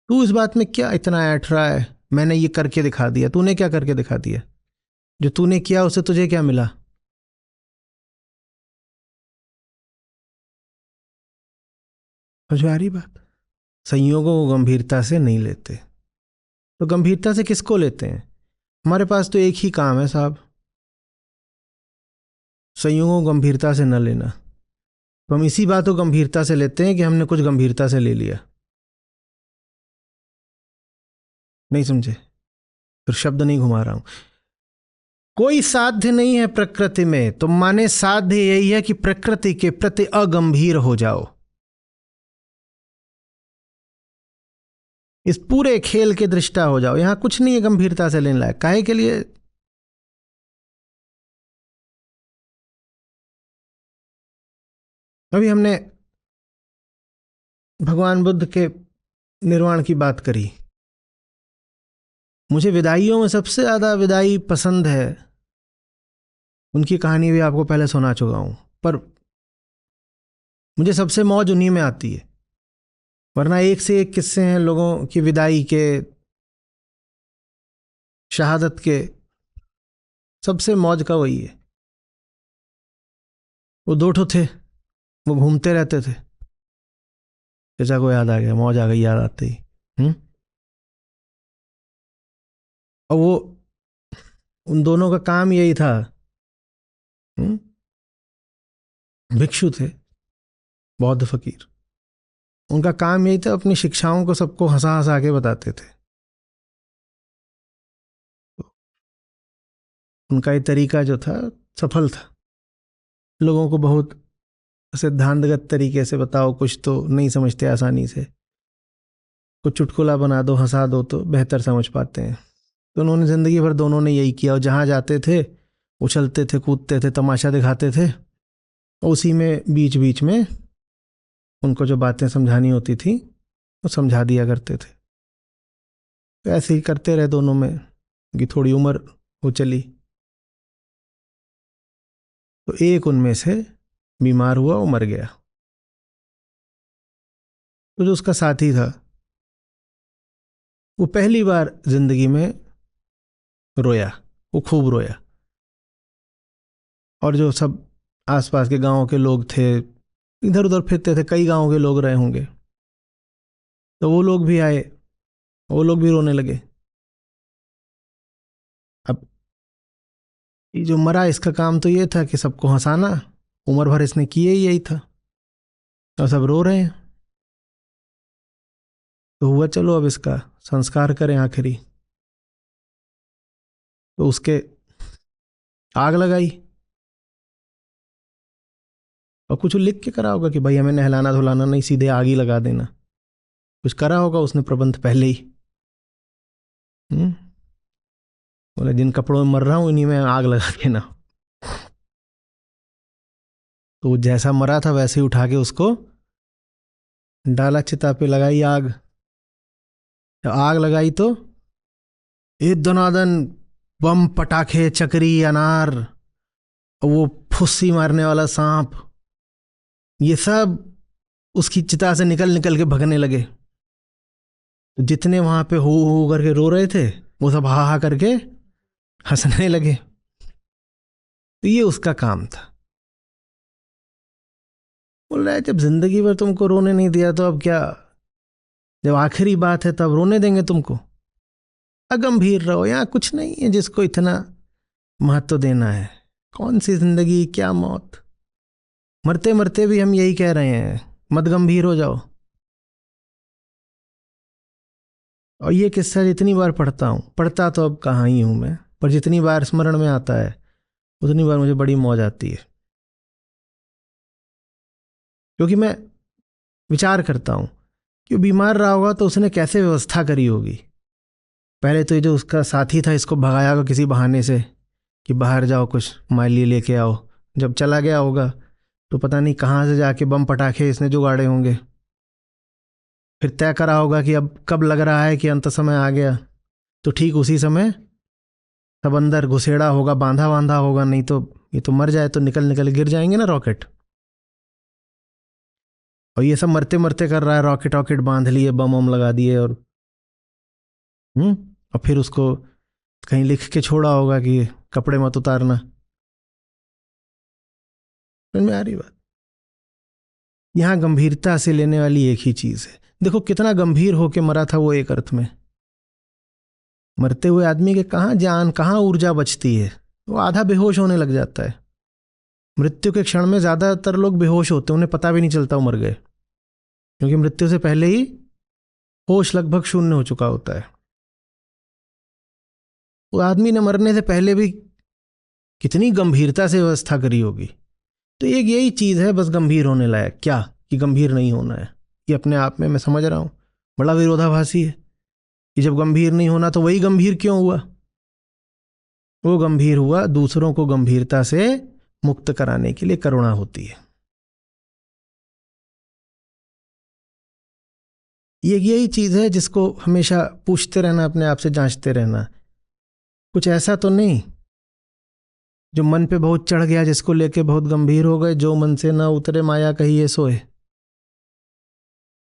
तू इस बात में क्या इतना ऐठ रहा है? मैंने ये करके दिखा दिया। तूने क्या करके दिखा दिया? जो तूने किया उससे तुझे क्या मिला? समझ में आ रही बात? संयोगों को गंभीरता से नहीं लेते। तो गंभीरता से किसको लेते हैं? हमारे पास तो एक ही काम है साहब, संयोगों को गंभीरता से न लेना। तो हम इसी बात को गंभीरता से लेते हैं कि हमने कुछ गंभीरता से ले लिया। नहीं समझे? फिर शब्द नहीं घुमा रहा हूं। कोई साध्य नहीं है प्रकृति में, तो माने साध्य यही है कि प्रकृति के प्रति अगंभीर हो जाओ। इस पूरे खेल के दृष्टा हो जाओ। यहां कुछ नहीं है गंभीरता से लेने लायक। काहे के लिए? अभी हमने भगवान बुद्ध के निर्वाण की बात करी। मुझे विदाइयों में सबसे ज्यादा विदाई पसंद है, उनकी कहानी भी आपको पहले सुना चुका हूं, पर मुझे सबसे मौज उन्हीं में आती है। वरना एक से एक किस्से हैं लोगों की विदाई के, शहादत के। सबसे मौज का वही है। वो दो ठो थे, वो घूमते रहते थे। चचा को याद आ गया, मौज आ गई याद आते ही। और वो उन दोनों का काम यही था। भिक्षु थे, बौद्ध फकीर। उनका काम यही था, अपनी शिक्षाओं को सबको हंसा हंसा के बताते थे। उनका ये तरीका जो था सफल था। लोगों को बहुत सिद्धांतगत तरीके से बताओ, कुछ तो नहीं समझते आसानी से, कुछ चुटकुला बना दो, हंसा दो तो बेहतर समझ पाते हैं। तो उन्होंने जिंदगी भर दोनों ने यही किया, और जहां जाते थे उछलते थे, कूदते थे, तमाशा दिखाते थे। उसी में बीच बीच में उनको जो बातें समझानी होती थी वो समझा दिया करते थे। तो ऐसे ही करते रहे दोनों में कि थोड़ी उम्र हो चली। तो एक उनमें से बीमार हुआ, वो मर गया। तो जो उसका साथी था वो पहली बार जिंदगी में रोया, वो खूब रोया। और जो सब आसपास के गांवों के लोग थे, इधर उधर फिरते थे, कई गांवों के लोग रहे होंगे, तो वो लोग भी आए, वो लोग भी रोने लगे। अब ये जो मरा, इसका काम तो ये था कि सबको हंसाना। उम्र भर इसने किए ही यही था, और सब रो रहे हैं। तो हुआ चलो अब इसका संस्कार करें आखिरी। तो उसके आग लगाई, और कुछ लिख के करा होगा कि भाई हमें नहलाना धुलाना नहीं, सीधे आग ही लगा देना। कुछ करा होगा उसने प्रबंध पहले ही। बोले जिन कपड़ों में मर रहा हूं इन्हीं में आग लगा के ना। तो जैसा मरा था वैसे ही उठा के उसको डाला चिता पे, लगाई आग। जब आग लगाई तो ये दनादन बम, पटाखे, चक्री, अनार, वो फुस्सी मारने वाला सांप, ये सब उसकी चिता से निकल निकल के भगने लगे। तो जितने वहां पे हो करके रो रहे थे, वो सब हा हा करके हंसने लगे। तो ये उसका काम था। बोल रहा है जब जिंदगी भर तुमको रोने नहीं दिया तो अब क्या, जब आखिरी बात है तब रोने देंगे तुमको? अगंभीर रहो, यहाँ कुछ नहीं है जिसको इतना महत्व देना है। कौन सी जिंदगी, क्या मौत। मरते मरते भी हम यही कह रहे हैं, मत गंभीर हो जाओ। और ये किस्सा जितनी बार पढ़ता हूँ, पढ़ता तो अब कहाँ ही हूँ मैं, पर जितनी बार स्मरण में आता है उतनी बार मुझे बड़ी मौज आती है। क्योंकि मैं विचार करता हूँ कि वो बीमार रहा होगा तो उसने कैसे व्यवस्था करी होगी। पहले तो ये जो उसका साथी था इसको भगाया होगा किसी बहाने से कि बाहर जाओ, कुछ हमारे लिए लेके आओ। जब चला गया होगा तो पता नहीं कहाँ से जाके बम पटाखे इसने जुगाड़े होंगे। फिर तय करा होगा कि अब कब लग रहा है कि अंत समय आ गया, तो ठीक उसी समय सब अंदर घुसेड़ा होगा, बांधा बांधा होगा। नहीं तो ये तो मर जाए तो निकल निकल गिर जाएंगे ना रॉकेट। और ये सब मरते मरते कर रहा है, रॉकेट वॉकेट बांध लिए, बम वम लगा दिए। और फिर उसको कहीं लिख के छोड़ा होगा कि कपड़े मत उतारना। समझ में आ रही बात? यहाँ गंभीरता से लेने वाली एक ही चीज है। देखो कितना गंभीर होके मरा था वो, एक अर्थ में। मरते हुए आदमी के कहाँ जान, कहाँ ऊर्जा बचती है, वो आधा बेहोश होने लग जाता है। मृत्यु के क्षण में ज्यादातर लोग बेहोश होते हैं, उन्हें पता भी नहीं चलता वो मर गए, क्योंकि मृत्यु से पहले ही होश लगभग शून्य हो चुका होता है। वो आदमी ने मरने से पहले भी कितनी गंभीरता से व्यवस्था करी होगी। तो एक यही चीज है बस गंभीर होने लायक, क्या कि गंभीर नहीं होना है। ये अपने आप में मैं समझ रहा हूं बड़ा विरोधाभासी है कि जब गंभीर नहीं होना तो वही गंभीर क्यों हुआ? वो गंभीर हुआ दूसरों को गंभीरता से मुक्त कराने के लिए। करुणा होती है। ये यही चीज है जिसको हमेशा पूछते रहना, अपने आप से जांचते रहना। कुछ ऐसा तो नहीं जो मन पे बहुत चढ़ गया, जिसको लेके बहुत गंभीर हो गए, जो मन से ना उतरे माया कहिए सोए।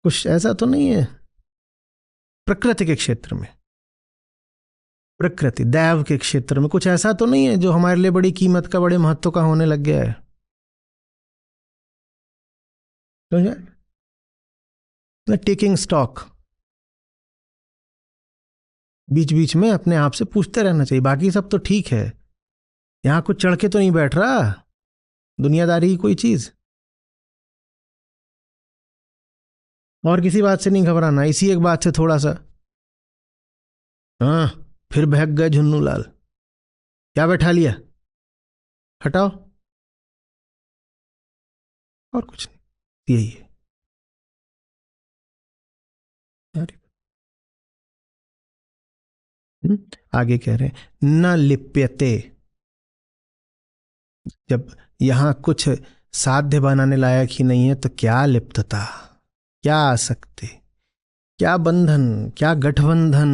कुछ ऐसा तो नहीं है प्रकृति के क्षेत्र में, प्रकृति दैव के क्षेत्र में कुछ ऐसा तो नहीं है जो हमारे लिए बड़ी कीमत का, बड़े महत्व का होने लग गया है। टेकिंग स्टॉक बीच बीच में अपने आप से पूछते रहना चाहिए। बाकी सब तो ठीक है, यहां कुछ चढ़ के तो नहीं बैठ रहा दुनियादारी की कोई चीज। और किसी बात से नहीं घबराना, इसी एक बात से थोड़ा सा, हाँ फिर बहक गए झुन्नू लाल, क्या बैठा लिया, हटाओ, और कुछ नहीं, यही है। आगे कह रहे हैं न लिप्यते। जब यहां कुछ साध्य बनाने लायक ही नहीं है तो क्या लिप्तता, क्या आसक्ति, क्या बंधन, क्या गठबंधन।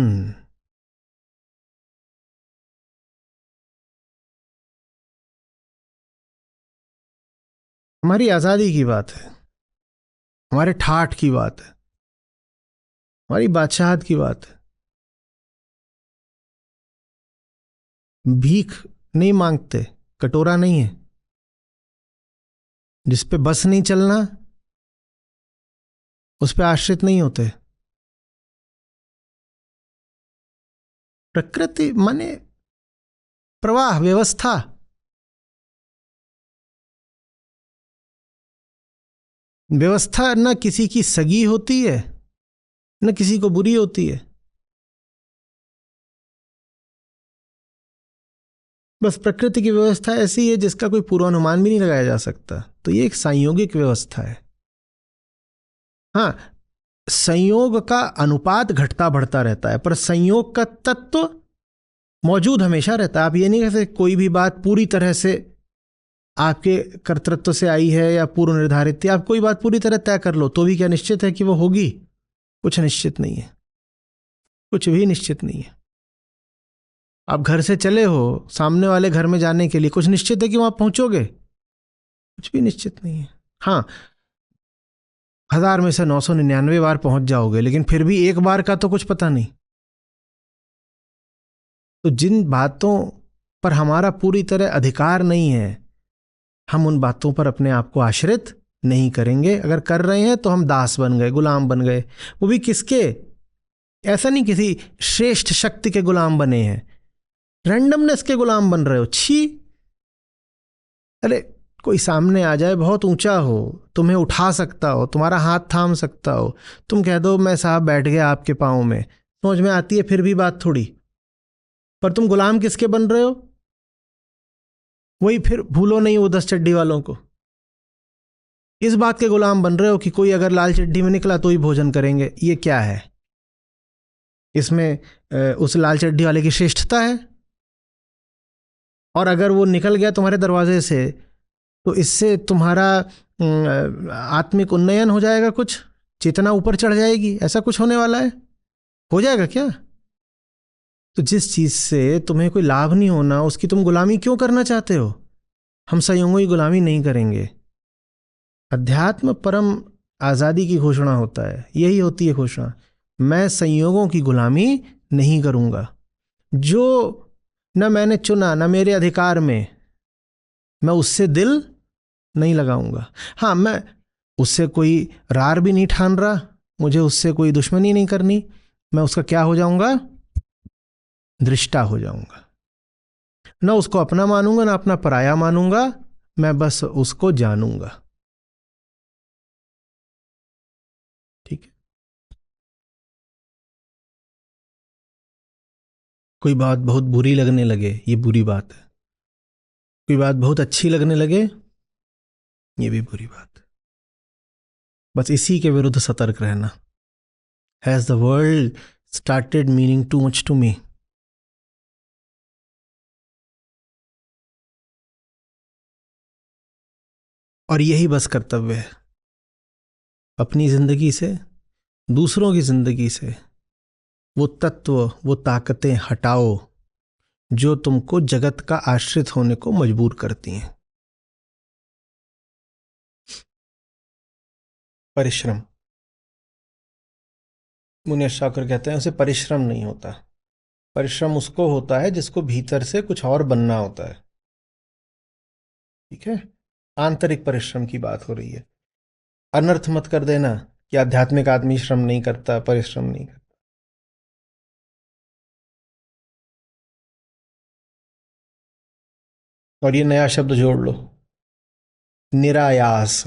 हमारी आजादी की बात है, हमारे ठाठ की बात है, हमारी बादशाहत की बात है। भीख नहीं मांगते, कटोरा नहीं है, जिस पे बस नहीं चलना उस पे आश्रित नहीं होते। प्रकृति माने प्रवाह, व्यवस्था। व्यवस्था न किसी की सगी होती है न किसी को बुरी होती है, बस प्रकृति की व्यवस्था ऐसी है जिसका कोई पूर्वानुमान भी नहीं लगाया जा सकता। तो ये एक संयोगिक व्यवस्था है। हाँ, संयोग का अनुपात घटता बढ़ता रहता है, पर संयोग का तत्व मौजूद हमेशा रहता है। आप ये नहीं कह सकते कोई भी बात पूरी तरह से आपके कर्तृत्व से आई है या पूर्व निर्धारित थी। आप कोई बात पूरी तरह तय कर लो तो भी क्या निश्चित है कि वो होगी? कुछ निश्चित नहीं है, कुछ भी निश्चित नहीं है। आप घर से चले हो सामने वाले घर में जाने के लिए, कुछ निश्चित है कि वहां पहुंचोगे? कुछ भी निश्चित नहीं है। हाँ, 1000 में से 999 बार पहुंच जाओगे, लेकिन फिर भी एक बार का तो कुछ पता नहीं। तो जिन बातों पर हमारा पूरी तरह अधिकार नहीं है, हम उन बातों पर अपने आप को आश्रित नहीं करेंगे। अगर कर रहे हैं तो हम दास बन गए, गुलाम बन गए। वो भी किसके? ऐसा नहीं किसी श्रेष्ठ शक्ति के गुलाम बने हैं, रैंडमनेस के गुलाम बन रहे हो। छी! अरे कोई सामने आ जाए, बहुत ऊंचा हो, तुम्हें उठा सकता हो, तुम्हारा हाथ थाम सकता हो, तुम कह दो मैं साहब बैठ गया आपके पाँव में, समझ में आती है फिर भी बात थोड़ी। पर तुम गुलाम किसके बन रहे हो? वही, फिर भूलो नहीं वो 10 चड्डी वालों को। इस बात के गुलाम बन रहे हो कि कोई अगर लाल चड्डी में निकला तो ही भोजन करेंगे। ये क्या है? इसमें उस लाल चड्डी वाले की श्रेष्ठता है? और अगर वो निकल गया तुम्हारे दरवाजे से तो इससे तुम्हारा आत्मिक उन्नयन हो जाएगा, कुछ चेतना ऊपर चढ़ जाएगी, ऐसा कुछ होने वाला है? हो जाएगा क्या? तो जिस चीज से तुम्हें कोई लाभ नहीं होना उसकी तुम गुलामी क्यों करना चाहते हो? हम संयोगों की गुलामी नहीं करेंगे। अध्यात्म परम आजादी की घोषणा होता है, यही होती है घोषणा, मैं संयोगों की गुलामी नहीं करूंगा। जो न मैंने चुना न मेरे अधिकार में, मैं उससे दिल नहीं लगाऊंगा। हाँ, मैं उससे कोई रार भी नहीं ठान रहा, मुझे उससे कोई दुश्मनी नहीं करनी, मैं उसका क्या हो जाऊंगा? दृष्टा हो जाऊंगा। ना उसको अपना मानूंगा ना अपना पराया मानूंगा, मैं बस उसको जानूंगा। ठीक है। कोई बात बहुत बुरी लगने लगे, ये बुरी बात है। कोई बात बहुत अच्छी लगने लगे, ये भी बुरी बात है। बस इसी के विरुद्ध सतर्क रहना। Has the world started meaning too much to me? और यही बस कर्तव्य है, अपनी जिंदगी से, दूसरों की जिंदगी से वो तत्व, वो ताकतें हटाओ जो तुमको जगत का आश्रित होने को मजबूर करती हैं। परिश्रम, मुनीश शाकर कहते हैं उसे परिश्रम नहीं होता। परिश्रम उसको होता है जिसको भीतर से कुछ और बनना होता है। ठीक है, आंतरिक परिश्रम की बात हो रही है। अनर्थ मत कर देना कि आध्यात्मिक आदमी श्रम नहीं करता, परिश्रम नहीं करता। और ये नया शब्द जोड़ लो, निरायास।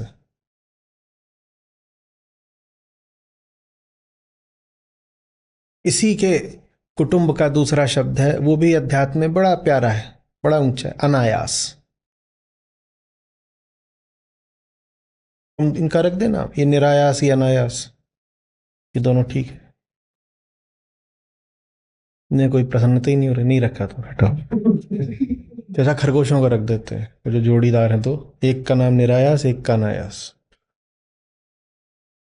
इसी के कुटुंब का दूसरा शब्द है, वो भी अध्यात्म में बड़ा प्यारा है, बड़ा ऊंचा है, अनायास। तुम इनका रख देना, ये निरायास या अनायास, ये दोनों ठीक है। इन्हें कोई प्रसन्नता ही नहीं हो रही, नहीं रखा तो हटाओ। जैसा खरगोशों का रख देते हैं, वो जो जोड़ीदार हैं, तो एक का नाम निरायास, एक का अनायास।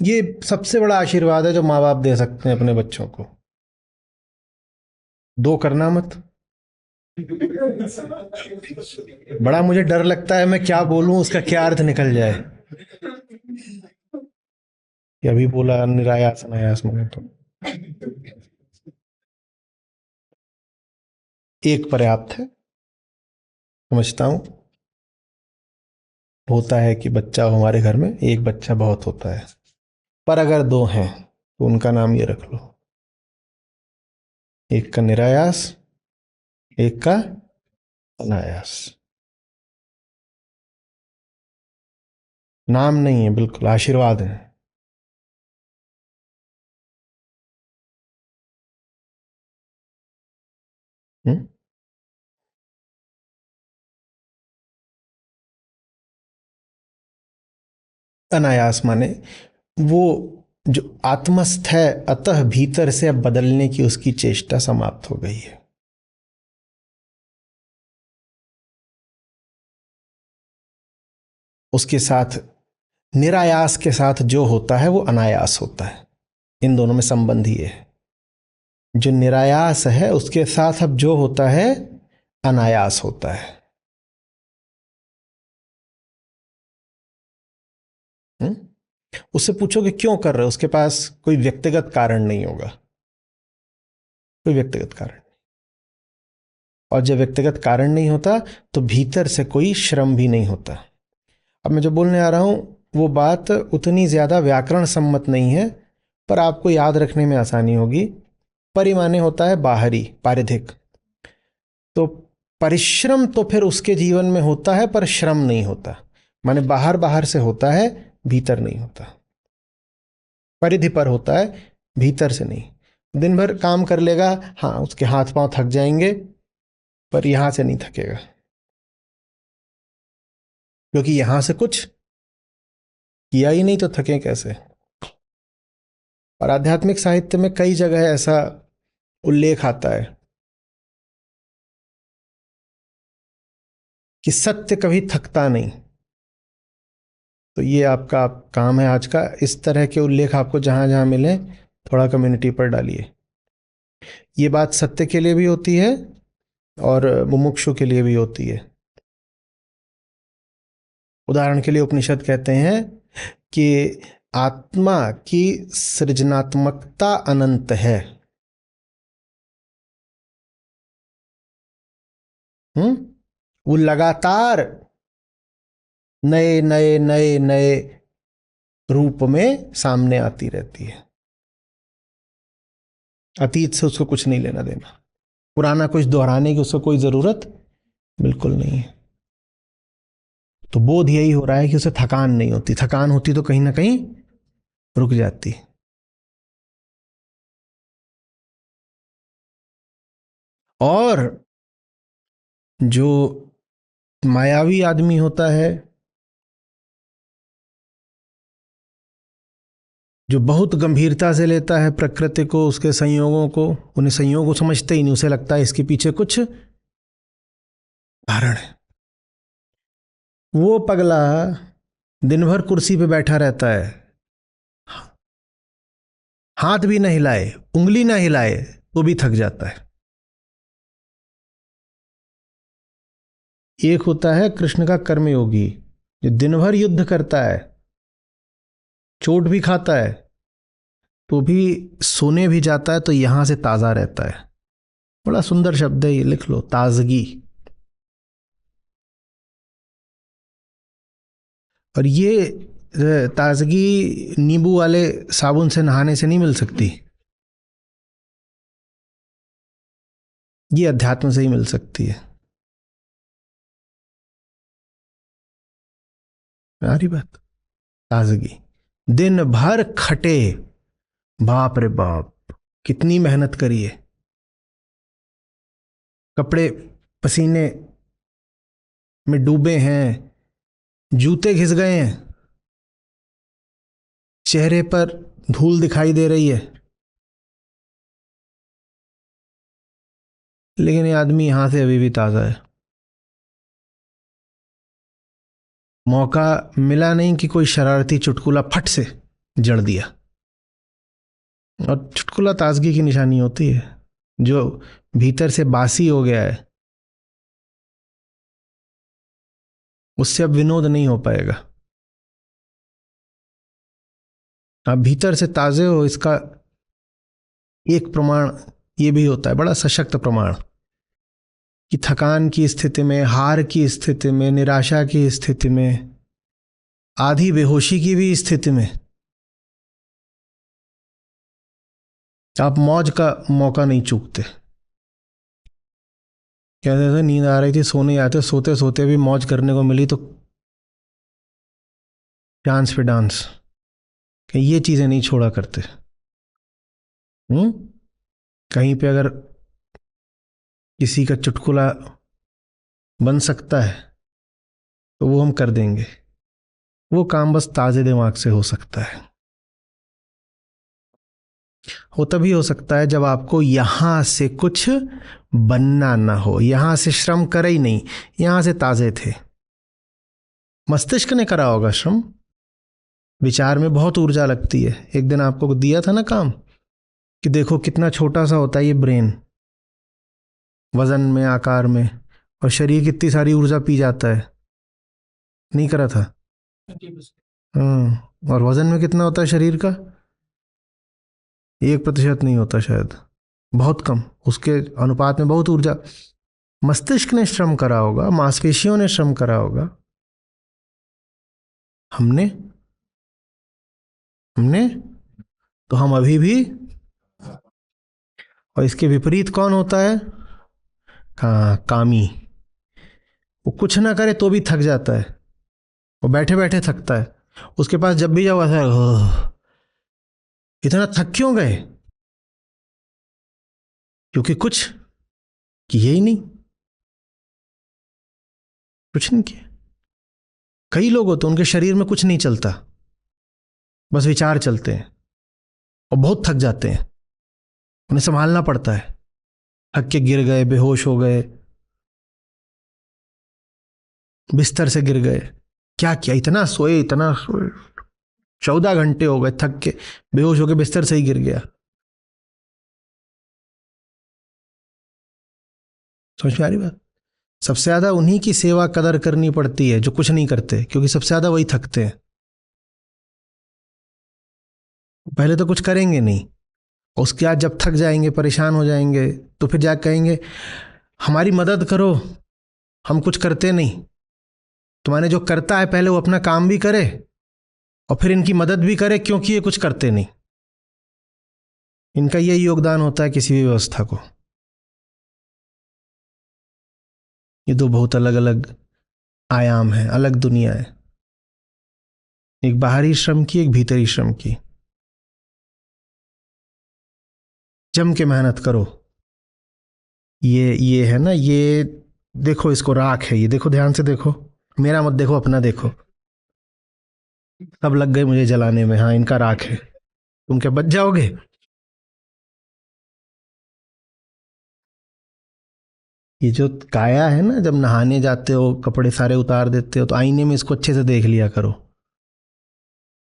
ये सबसे बड़ा आशीर्वाद है जो माँ बाप दे सकते हैं अपने बच्चों को। दो करना मत। बड़ा मुझे डर लगता है, मैं क्या बोलूं उसका क्या अर्थ निकल जाए। ये अभी बोला निरायास अनायास, मैंने तो एक पर्याप्त है, समझता हूं। होता है कि बच्चा हो हमारे घर में, एक बच्चा बहुत होता है, पर अगर दो हैं तो उनका नाम ये रख लो, एक का निरायास, एक का अनायास। नाम नहीं है, बिल्कुल आशीर्वाद है। हुँ? अनायास माने वो जो आत्मस्थ है, अतः भीतर से अब बदलने की उसकी चेष्टा समाप्त हो गई है। उसके साथ, निरायास के साथ जो होता है वो अनायास होता है। इन दोनों में संबंध ही है। जो निरायास है उसके साथ अब जो होता है अनायास होता है। हुँ? उससे पूछोगे क्यों कर रहे हो, उसके पास कोई व्यक्तिगत कारण नहीं होगा, कोई व्यक्तिगत कारण। और जब व्यक्तिगत कारण नहीं होता तो भीतर से कोई श्रम भी नहीं होता। अब मैं जो बोलने आ रहा हूं वो बात उतनी ज्यादा व्याकरण सम्मत नहीं है, पर आपको याद रखने में आसानी होगी। परिमाने होता है बाहरी, पारिधिक। तो परिश्रम तो फिर उसके जीवन में होता है पर श्रम नहीं होता, माने बाहर बाहर से होता है, भीतर नहीं होता। परिधि पर होता है, भीतर से नहीं। दिन भर काम कर लेगा, हाँ उसके हाथ पांव थक जाएंगे, पर यहां से नहीं थकेगा, क्योंकि यहां से कुछ किया ही नहीं तो थके कैसे। और आध्यात्मिक साहित्य में कई जगह ऐसा उल्लेख आता है कि सत्य कभी थकता नहीं। तो ये आपका काम है आज का, इस तरह के उल्लेख आपको जहां जहां मिले थोड़ा कम्युनिटी पर डालिए। ये बात सत्य के लिए भी होती है और मुमुक्षु के लिए भी होती है। उदाहरण के लिए उपनिषद कहते हैं कि आत्मा की सृजनात्मकता अनंत है। हम्म, वो लगातार नए नए नए नए रूप में सामने आती रहती है। अतीत से उसको कुछ नहीं लेना देना, पुराना कुछ दोहराने की उसको कोई जरूरत बिल्कुल नहीं है। तो बोध यही हो रहा है कि उसे थकान नहीं होती, थकान होती तो कहीं ना कहीं रुक जाती। और जो मायावी आदमी होता है, जो बहुत गंभीरता से लेता है प्रकृति को, उसके संयोगों को, उन्हें संयोग को समझते ही नहीं, उसे लगता है इसके पीछे कुछ कारण है। वो पगला दिन भर कुर्सी पे बैठा रहता है, हाथ भी ना हिलाए, उंगली ना हिलाए, तो भी थक जाता है। एक होता है कृष्ण का कर्मयोगी, जो दिन भर युद्ध करता है, चोट भी खाता है, तो भी सोने भी जाता है तो यहां से ताजा रहता है। बड़ा सुंदर शब्द है ये, लिख लो, ताजगी। और ये ताजगी नींबू वाले साबुन से नहाने से नहीं मिल सकती, ये अध्यात्म से ही मिल सकती है। आ रही बात? ताजगी। दिन भर खटे, बाप रे बाप, कितनी मेहनत करी है, कपड़े पसीने में डूबे हैं, जूते घिस गए हैं, चेहरे पर धूल दिखाई दे रही है, लेकिन ये आदमी यहां से अभी भी ताजा है। मौका मिला नहीं कि कोई शरारती चुटकुला फट से जड़ दिया। और चुटकुला ताजगी की निशानी होती है। जो भीतर से बासी हो गया है, उससे अब विनोद नहीं हो पाएगा। आप भीतर से ताजे हो, इसका एक प्रमाण ये भी होता है, बड़ा सशक्त प्रमाण, कि थकान की स्थिति में, हार की स्थिति में, निराशा की स्थिति में, आधी बेहोशी की भी स्थिति में आप मौज का मौका नहीं चूकते। कहते थे नींद आ रही थी, सोने आते, सोते सोते भी मौज करने को मिली तो डांस पे डांस, कि ये चीजें नहीं छोड़ा करते। कहीं पे अगर किसी का चुटकुला बन सकता है तो वो हम कर देंगे। वो काम बस ताजे दिमाग से हो सकता है। वो तभी हो सकता है जब आपको यहां से कुछ बनना ना हो, यहां से श्रम करे ही नहीं, यहां से ताजे थे। मस्तिष्क ने करा होगा श्रम, विचार में बहुत ऊर्जा लगती है। एक दिन आपको दिया था ना काम, कि देखो कितना छोटा सा होता है ये ब्रेन, वजन में, आकार में, और शरीर कितनी सारी ऊर्जा पी जाता है। नहीं करा था? और वजन में कितना होता है शरीर का? 1% नहीं होता शायद, बहुत कम, उसके अनुपात में बहुत ऊर्जा। मस्तिष्क ने श्रम करा होगा, मांसपेशियों ने श्रम करा होगा। हमने हमने तो हम अभी भी। और इसके विपरीत कौन होता है? कामी। वो कुछ ना करे तो भी थक जाता है, वो बैठे बैठे थकता है। उसके पास जब भी जाओ ऐसा, इतना थक क्यों गए? क्योंकि कुछ किए ही नहीं, कुछ नहीं किया। कई लोग होते हैं उनके शरीर में कुछ नहीं चलता, बस विचार चलते हैं, और बहुत थक जाते हैं, उन्हें संभालना पड़ता है। थक के गिर गए, बेहोश हो गए, बिस्तर से गिर गए, क्या किया, इतना सोए, इतना सोए, 14 घंटे हो गए, थक के बेहोश होके बिस्तर से ही गिर गया। समझ में आ रही बात? सबसे ज्यादा उन्हीं की सेवा कदर करनी पड़ती है जो कुछ नहीं करते, क्योंकि सबसे ज्यादा वही थकते हैं। पहले तो कुछ करेंगे नहीं, उसके बाद जब थक जाएंगे, परेशान हो जाएंगे, तो फिर जाकर कहेंगे हमारी मदद करो, हम कुछ करते नहीं। तुम्हारे जो करता है पहले वो अपना काम भी करे, और फिर इनकी मदद भी करे, क्योंकि ये कुछ करते नहीं। इनका यही योगदान होता है किसी भी व्यवस्था को। ये दो बहुत अलग अलग आयाम हैं, अलग दुनिया है, एक बाहरी श्रम की, एक भीतरी श्रम की। जम के मेहनत करो। ये है ना, ये देखो, इसको राख है, ये देखो, ध्यान से देखो, मेरा मत देखो, अपना देखो। सब लग गए मुझे जलाने में, हाँ इनका राख है, तुम क्या बच जाओगे? ये जो काया है ना, जब नहाने जाते हो कपड़े सारे उतार देते हो तो आईने में इसको अच्छे से देख लिया करो।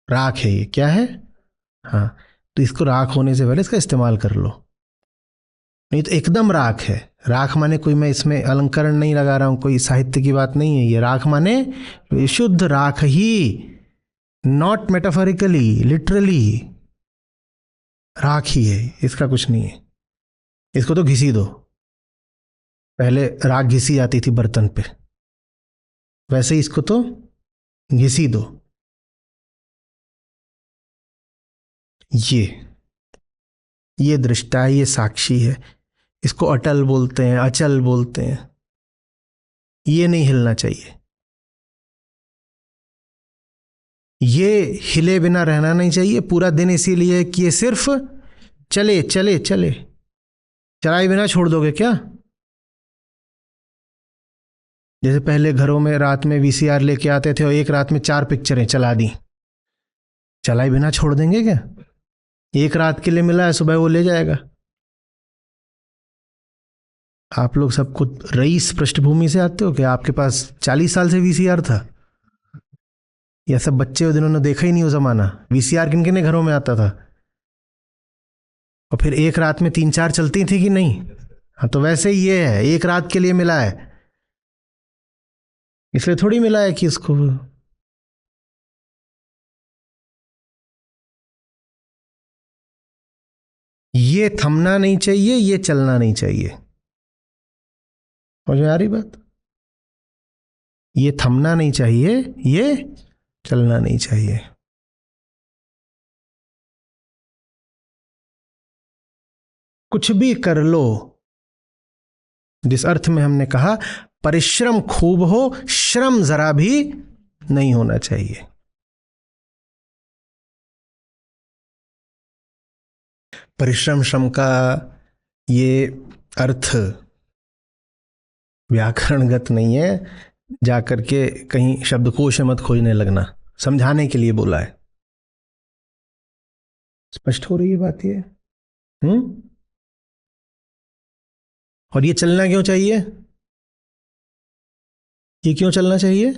राख है ये, क्या है? हाँ, तो इसको राख होने से पहले इसका इस्तेमाल कर लो, नहीं तो एकदम राख है। राख माने कोई, मैं इसमें अलंकरण नहीं लगा रहा हूं, कोई साहित्य की बात नहीं है। ये राख माने शुद्ध राख ही, नॉट मेटाफोरिकली, लिटरली राख ही है, इसका कुछ नहीं है। इसको तो घिसी दो। पहले राख घिसी जाती थी बर्तन पे, वैसे ही इसको तो घिसी दो। ये दृष्टा है, ये साक्षी है। इसको अटल बोलते हैं, अचल बोलते हैं। ये नहीं हिलना चाहिए। ये हिले बिना रहना नहीं चाहिए पूरा दिन, इसीलिए कि ये सिर्फ चले चले चले। चलाए बिना छोड़ दोगे क्या? जैसे पहले घरों में रात में वीसीआर लेके आते थे और एक रात में 4 पिक्चरें चला दी, चलाए बिना छोड़ देंगे क्या? एक रात के लिए मिला है, सुबह वो ले जाएगा। आप लोग सबको रईस पृष्ठभूमि से आते हो क्या? आपके पास 40 साल से वीसीआर था, या सब बच्चे हो जिन्होंने देखा ही नहीं वो जमाना? वीसीआर किन किन घरों में आता था? और फिर एक रात में 3-4 चलती थी कि नहीं? हाँ, तो वैसे ही ये है, एक रात के लिए मिला है, इसलिए थोड़ी मिला है कि इसको। ये थमना नहीं चाहिए, ये चलना नहीं चाहिए। समझ में आ रही बात? ये थमना नहीं चाहिए, ये चलना नहीं चाहिए। कुछ भी कर लो, जिस अर्थ में हमने कहा परिश्रम खूब हो, श्रम जरा भी नहीं होना चाहिए। परिश्रम श्रम का ये अर्थ व्याकरणगत नहीं है, जाकर के कहीं शब्दकोश में मत खोजने लगना, समझाने के लिए बोला है। स्पष्ट हो रही है बात ये? और ये चलना क्यों चाहिए? ये क्यों चलना चाहिए?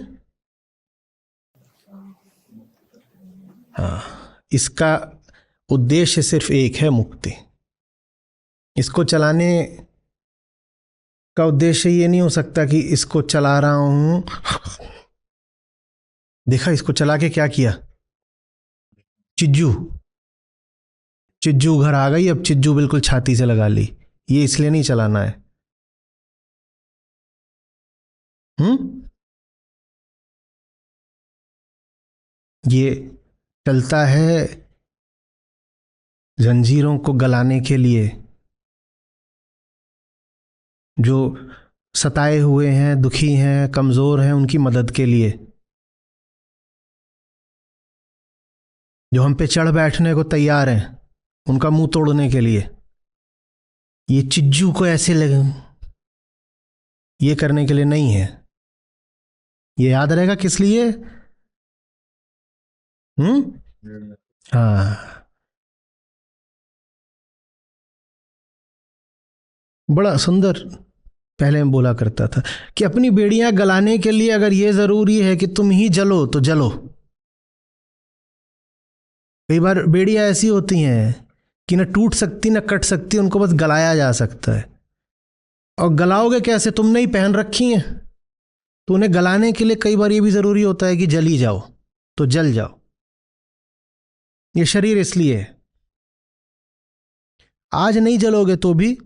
हाँ, इसका उद्देश्य सिर्फ एक है, मुक्ति। इसको चलाने का उद्देश्य ये नहीं हो सकता कि इसको चला रहा हूं, देखा इसको चला के क्या किया, चिज्जू चिज्जू घर आ गई, अब चिज्जू बिल्कुल छाती से लगा ली। ये इसलिए नहीं चलाना है। ये चलता है जंजीरों को गलाने के लिए, जो सताए हुए हैं, दुखी हैं, कमजोर हैं, उनकी मदद के लिए, जो हम पे चढ़ बैठने को तैयार हैं, उनका मुंह तोड़ने के लिए। ये चिज्जू को ऐसे लगे, ये करने के लिए नहीं है। ये याद रहेगा किस लिए? हाँ, बड़ा सुंदर पहले मैं बोला करता था कि अपनी बेड़ियां गलाने के लिए अगर ये जरूरी है कि तुम ही जलो तो जलो। कई बार बेड़ियां ऐसी होती हैं कि न टूट सकती न कट सकती, उनको बस गलाया जा सकता है। और गलाओगे कैसे? तुमने ही पहन रखी हैं, तो उन्हें गलाने के लिए कई बार ये भी जरूरी होता है कि जली जाओ तो जल जाओ। ये शरीर इसलिए है। आज नहीं जलोगे तो भी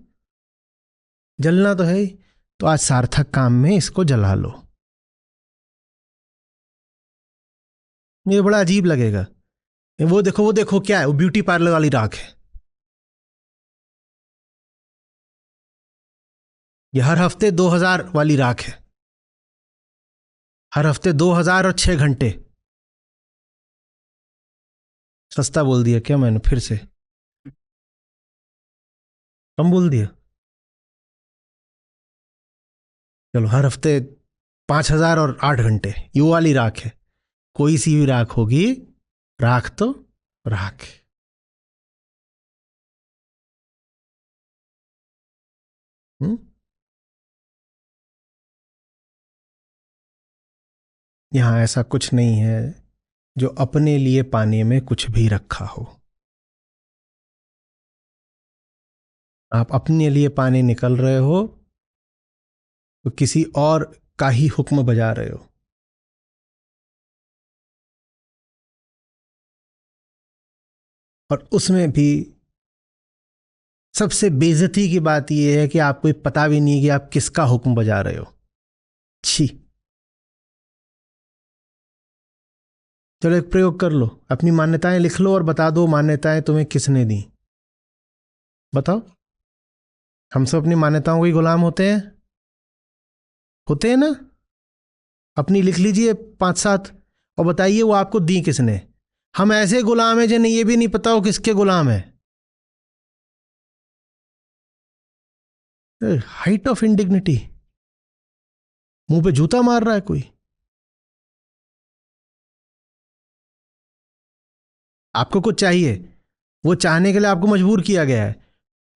जलना तो है ही, तो आज सार्थक काम में इसको जला लो। ये बड़ा अजीब लगेगा। वो देखो, वो देखो क्या है, वो ब्यूटी पार्लर वाली राख है। ये हर हफ्ते 2000 वाली राख है। हर हफ्ते 2000 और 6 घंटे। सस्ता बोल दिया क्या मैंने फिर से? कम बोल दिया? चलो, हर हफ्ते 5000 और 8 घंटे, ये वाली राख है। कोई सी भी राख होगी, राख तो राख है। हम्म? यहां ऐसा कुछ नहीं है जो अपने लिए पाने में कुछ भी रखा हो। आप अपने लिए पानी निकल रहे हो तो किसी और का ही हुक्म बजा रहे हो। और उसमें भी सबसे बेइज्जती की बात यह है कि आपको ये पता भी नहीं है कि आप किसका हुक्म बजा रहे हो। छी। चलो, एक प्रयोग कर लो, अपनी मान्यताएं लिख लो और बता दो मान्यताएं तुम्हें किसने दी। बताओ। हम सब अपनी मान्यताओं के ही गुलाम होते हैं ना? अपनी लिख लीजिए 5-7 और बताइए वो आपको दी किसने। हम ऐसे गुलाम हैं जिन्हें ये भी नहीं पता हो किसके गुलाम है। Height of indignity. मुंह पे जूता मार रहा है कोई। आपको कुछ चाहिए, वो चाहने के लिए आपको मजबूर किया गया है।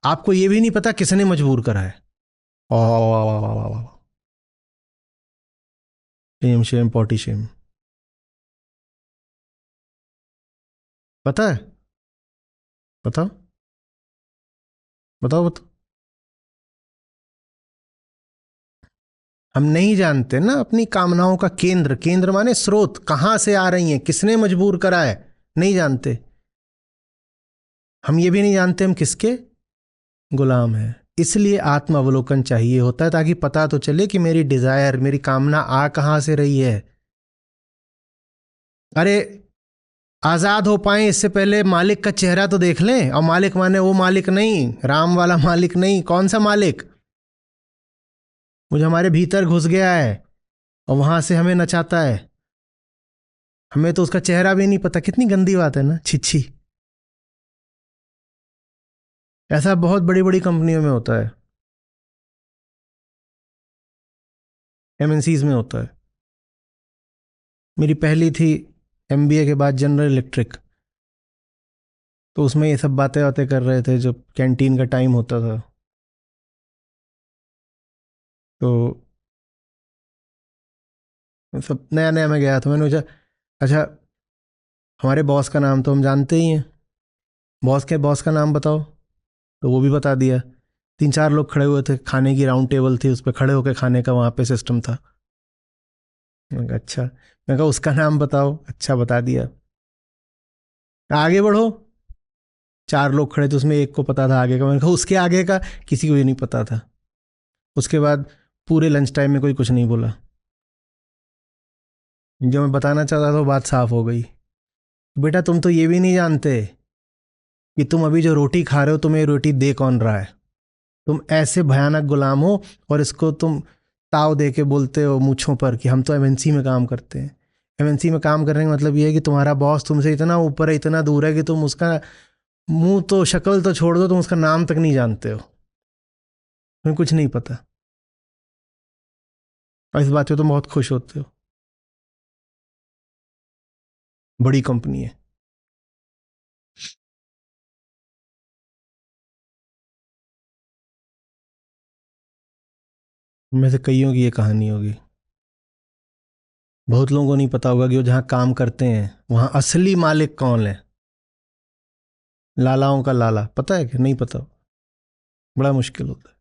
आपको ये भी नहीं पता किसने मजबूर करा है। वाह वाह वाह वाह वाह वाह। Shame shame potty shame. पता है? बताओ बताओ बताओ। हम नहीं जानते ना अपनी कामनाओं का केंद्र। केंद्र माने स्रोत, कहां से आ रही हैं, किसने मजबूर करा है, नहीं जानते। हम ये भी नहीं जानते हम किसके गुलाम हैं। इसलिए आत्म अवलोकन चाहिए होता है, ताकि पता तो चले कि मेरी डिजायर, मेरी कामना आ कहां से रही है। अरे, आजाद हो पाए इससे पहले मालिक का चेहरा तो देख लें। और मालिक माने वो मालिक नहीं, राम वाला मालिक नहीं। कौन सा मालिक? मुझे हमारे भीतर घुस गया है और वहां से हमें नचाता है। हमें तो उसका चेहरा भी नहीं पता। कितनी गंदी बात है ना, छिछी। ऐसा बहुत बड़ी बड़ी कंपनियों में होता है, एमएनसीज में होता है। मेरी पहली थी एमबीए के बाद जनरल इलेक्ट्रिक, तो उसमें ये सब बातें बातें कर रहे थे जब कैंटीन का टाइम होता था। तो सब नया नया मैं गया था, मैंने पूछा, अच्छा हमारे बॉस का नाम तो हम जानते ही हैं, बॉस का नाम बताओ। तो वो भी बता दिया। 3-4 लोग खड़े हुए थे, खाने की राउंड टेबल थी, उस पर खड़े होकर खाने का वहाँ पे सिस्टम था। मैंने कहा अच्छा। मैं कहा उसका नाम बताओ। अच्छा, बता दिया। आगे बढ़ो। 4 लोग खड़े थे, उसमें एक को पता था आगे का। मैंने कहा उसके आगे का किसी को ही नहीं पता था। उसके बाद पूरे लंच टाइम में कोई कुछ नहीं बोला। जो मैं बताना चाहता था वो बात साफ हो गई। बेटा, तुम तो ये भी नहीं जानते कि तुम अभी जो रोटी खा रहे हो, तुम्हें रोटी दे कौन रहा है। तुम ऐसे भयानक गुलाम हो और इसको तुम ताव दे के बोलते हो मूछों पर कि हम तो एमएनसी में काम करते हैं। एमएनसी में काम करने का मतलब ये है कि तुम्हारा बॉस तुमसे इतना ऊपर है, इतना दूर है कि तुम उसका मुंह तो, शक्ल तो छोड़ दो, तुम उसका नाम तक नहीं जानते हो। तुम्हें कुछ नहीं पता और इस बात पे तुम बहुत खुश होते हो। बड़ी कंपनी है। उनमें से कईयों की ये कहानी होगी। बहुत लोगों को नहीं पता होगा कि वो जहाँ काम करते हैं वहाँ असली मालिक कौन है। लालाओं का लाला पता है कि नहीं पता? बड़ा मुश्किल होता है।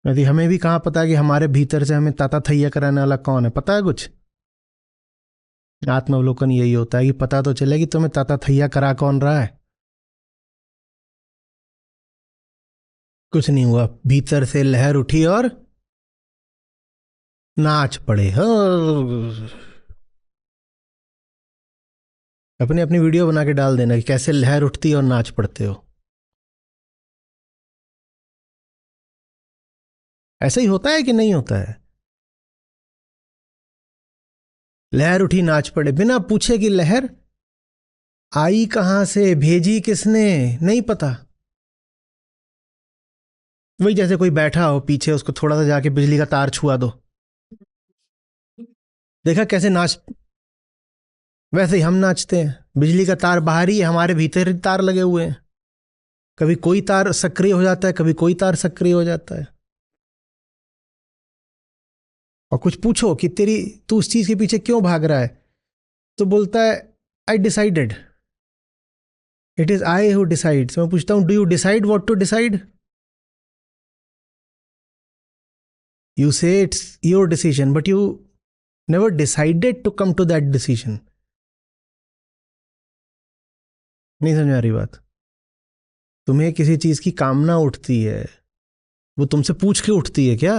यदि हमें भी कहाँ पता है कि हमारे भीतर से हमें ताता थैया कराने वाला कौन है? पता है कुछ? आत्मावलोकन यही होता है कि पता तो चले कि तुम्हें ताता थैया करा कौन रहा है। कुछ नहीं हुआ, भीतर से लहर उठी और नाच पड़े। हाँ, अपनी अपनी वीडियो बना के डाल देना कि कैसे लहर उठती है और नाच पड़ते हो। ऐसा ही होता है कि नहीं होता है? लहर उठी नाच पड़े, बिना पूछे कि लहर आई कहां से, भेजी किसने, नहीं पता। वही जैसे कोई बैठा हो पीछे, उसको थोड़ा सा जाके बिजली का तार छुआ दो, देखा कैसे नाच। वैसे ही हम नाचते हैं, बिजली का तार बाहर ही है, हमारे भीतर ही तार लगे हुए हैं। कभी कोई तार सक्रिय हो जाता है, कभी कोई तार सक्रिय हो जाता है। और कुछ पूछो कि तू उस चीज के पीछे क्यों भाग रहा है, तो बोलता है I decided, it is I who decides. मैं पूछता हूं do you decide what to decide? You say it's your decision but you never decided to come to that decision. नहीं समझ आ रही बात? तुम्हें किसी चीज की कामना उठती है, वो तुमसे पूछ के उठती है क्या?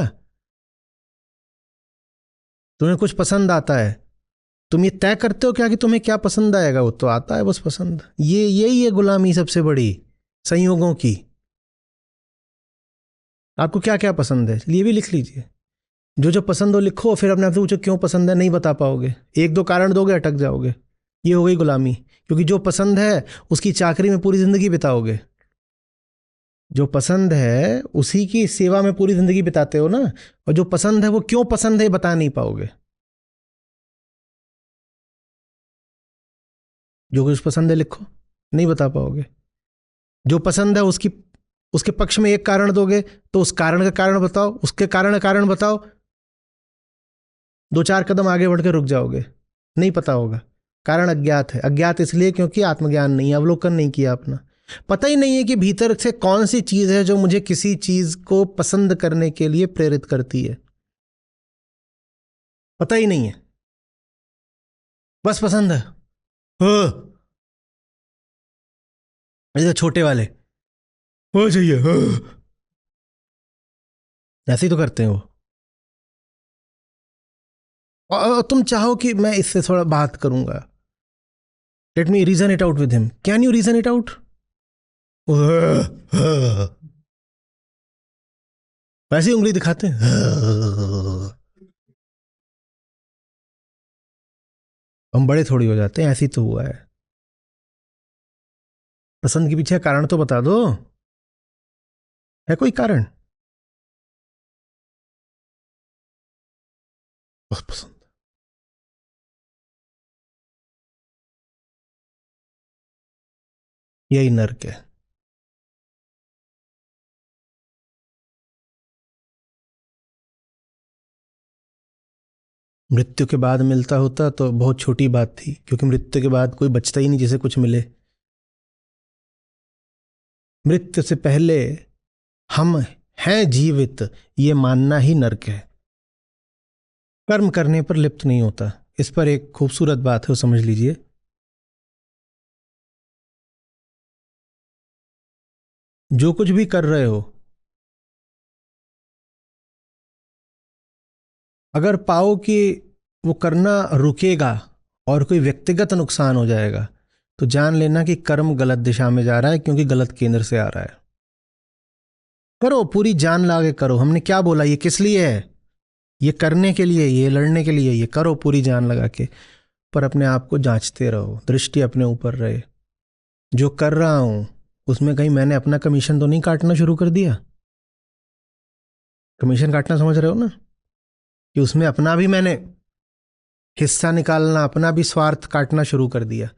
तुम्हें कुछ पसंद आता है, तुम ये तय करते हो क्या कि तुम्हें क्या पसंद आएगा? वो तो आता है बस पसंद। ये यही है गुलामी सबसे बड़ी, संयोगों की। आपको क्या क्या पसंद है, ये भी लिख लीजिए। जो जो पसंद हो लिखो, फिर अपने आप से पूछो क्यों पसंद है, नहीं बता पाओगे। एक दो कारण दोगे अटक जाओगे। ये हो गई गुलामी, क्योंकि जो पसंद है उसकी चाकरी में पूरी जिंदगी बिताओगे। जो पसंद है उसी की सेवा में पूरी जिंदगी बिताते हो ना, और जो पसंद है वो क्यों पसंद है बता नहीं पाओगे। जो कुछ पसंद है लिखो, नहीं बता पाओगे। जो पसंद है उसकी उसके पक्ष में एक कारण दोगे, तो उस कारण का कारण बताओ, उसके कारण का कारण बताओ, दो चार कदम आगे बढ़ के रुक जाओगे, नहीं पता होगा। कारण अज्ञात है। अज्ञात इसलिए क्योंकि आत्मज्ञान नहीं है, अवलोकन नहीं किया अपना। पता ही नहीं है कि भीतर से कौन सी चीज है जो मुझे किसी चीज को पसंद करने के लिए प्रेरित करती है। पता ही नहीं है, बस पसंद है। हाँ, जैसे छोटे वाले हो चाहिए, हाँ। ऐसे ही तो करते हैं वो। और तुम चाहो कि मैं इससे थोड़ा बात करूंगा, let me reason it out with him, can you reason it out? वैसे ही उंगली दिखाते हैं। हम बड़े थोड़ी हो जाते हैं, ऐसे ही तो हुआ है। पसंद के पीछे कारण तो बता दो, है कोई कारण? बस पसंद। यही नर्क है। मृत्यु के बाद मिलता होता तो बहुत छोटी बात थी, क्योंकि मृत्यु के बाद कोई बचता ही नहीं जिसे कुछ मिले। मृत्यु से पहले हम हैं जीवित, ये मानना ही नर्क है। कर्म करने पर लिप्त नहीं होता। इस पर एक खूबसूरत बात है, वो समझ लीजिए। जो कुछ भी कर रहे हो, अगर पाओ कि वो करना रुकेगा और कोई व्यक्तिगत नुकसान हो जाएगा, तो जान लेना कि कर्म गलत दिशा में जा रहा है, क्योंकि गलत केंद्र से आ रहा है। करो, पूरी जान लगा के करो। हमने क्या बोला, ये किस लिए है? ये करने के लिए, ये लड़ने के लिए। ये करो पूरी जान लगा के, पर अपने आप को जांचते रहो, दृष्टि अपने ऊपर रहे। जो कर रहा हूं उसमें कहीं मैंने अपना कमीशन तो नहीं काटना शुरू कर दिया? कमीशन काटना समझ रहे हो ना, कि उसमें अपना भी मैंने हिस्सा निकालना, अपना भी स्वार्थ काटना शुरू कर दिया,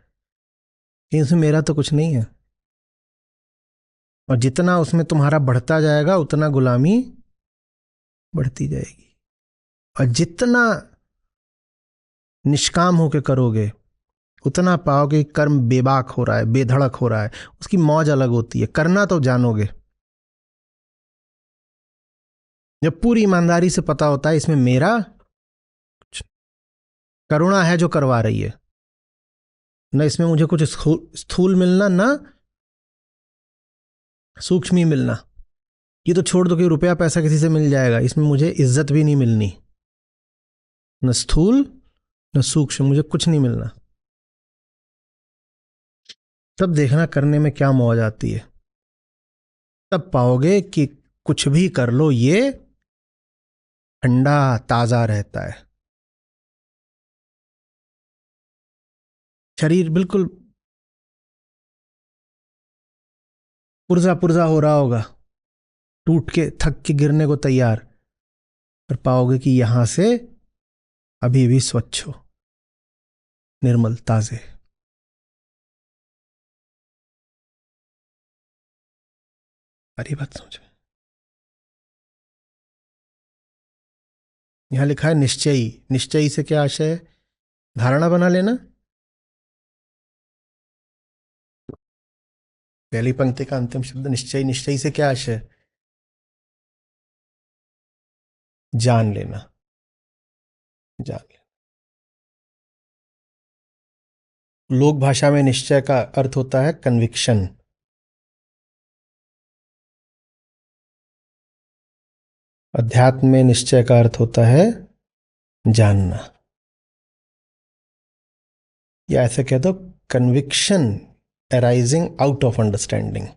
कि इसमें मेरा तो कुछ नहीं है। और जितना उसमें तुम्हारा बढ़ता जाएगा उतना गुलामी बढ़ती जाएगी। और जितना निष्काम होकर करोगे उतना पाओगे कर्म बेबाक हो रहा है, बेधड़क हो रहा है। उसकी मौज अलग होती है, करना तो जानोगे। जब पूरी ईमानदारी से पता होता है इसमें मेरा करुणा है जो करवा रही है, न इसमें मुझे कुछ स्थूल मिलना, ना सूक्ष्म ही मिलना। ये तो छोड़ दो कि रुपया पैसा किसी से मिल जाएगा, इसमें मुझे इज्जत भी नहीं मिलनी। न स्थूल न सूक्ष्म, मुझे कुछ नहीं मिलना। तब देखना करने में क्या मौज आती है। तब पाओगे कि कुछ भी कर लो ये ठंडा ताजा रहता है। शरीर बिल्कुल पुर्जा पुर्जा हो रहा होगा, टूट के थक के गिरने को तैयार, पर पाओगे कि यहां से अभी भी स्वच्छ हो, निर्मल ताजे। अरे बात समझ में। यहां लिखा है निश्चयी। निश्चयी से क्या आशय है? धारणा बना लेना। पहली पंक्ति का अंतिम शब्द निश्चय। निश्चयी से क्या आशय है? जान लेना। जान लेना। लोक भाषा में निश्चय का अर्थ होता है कन्विक्शन। अध्यात्म में निश्चय का अर्थ होता है जानना, या ऐसे कह दो conviction arising out of understanding.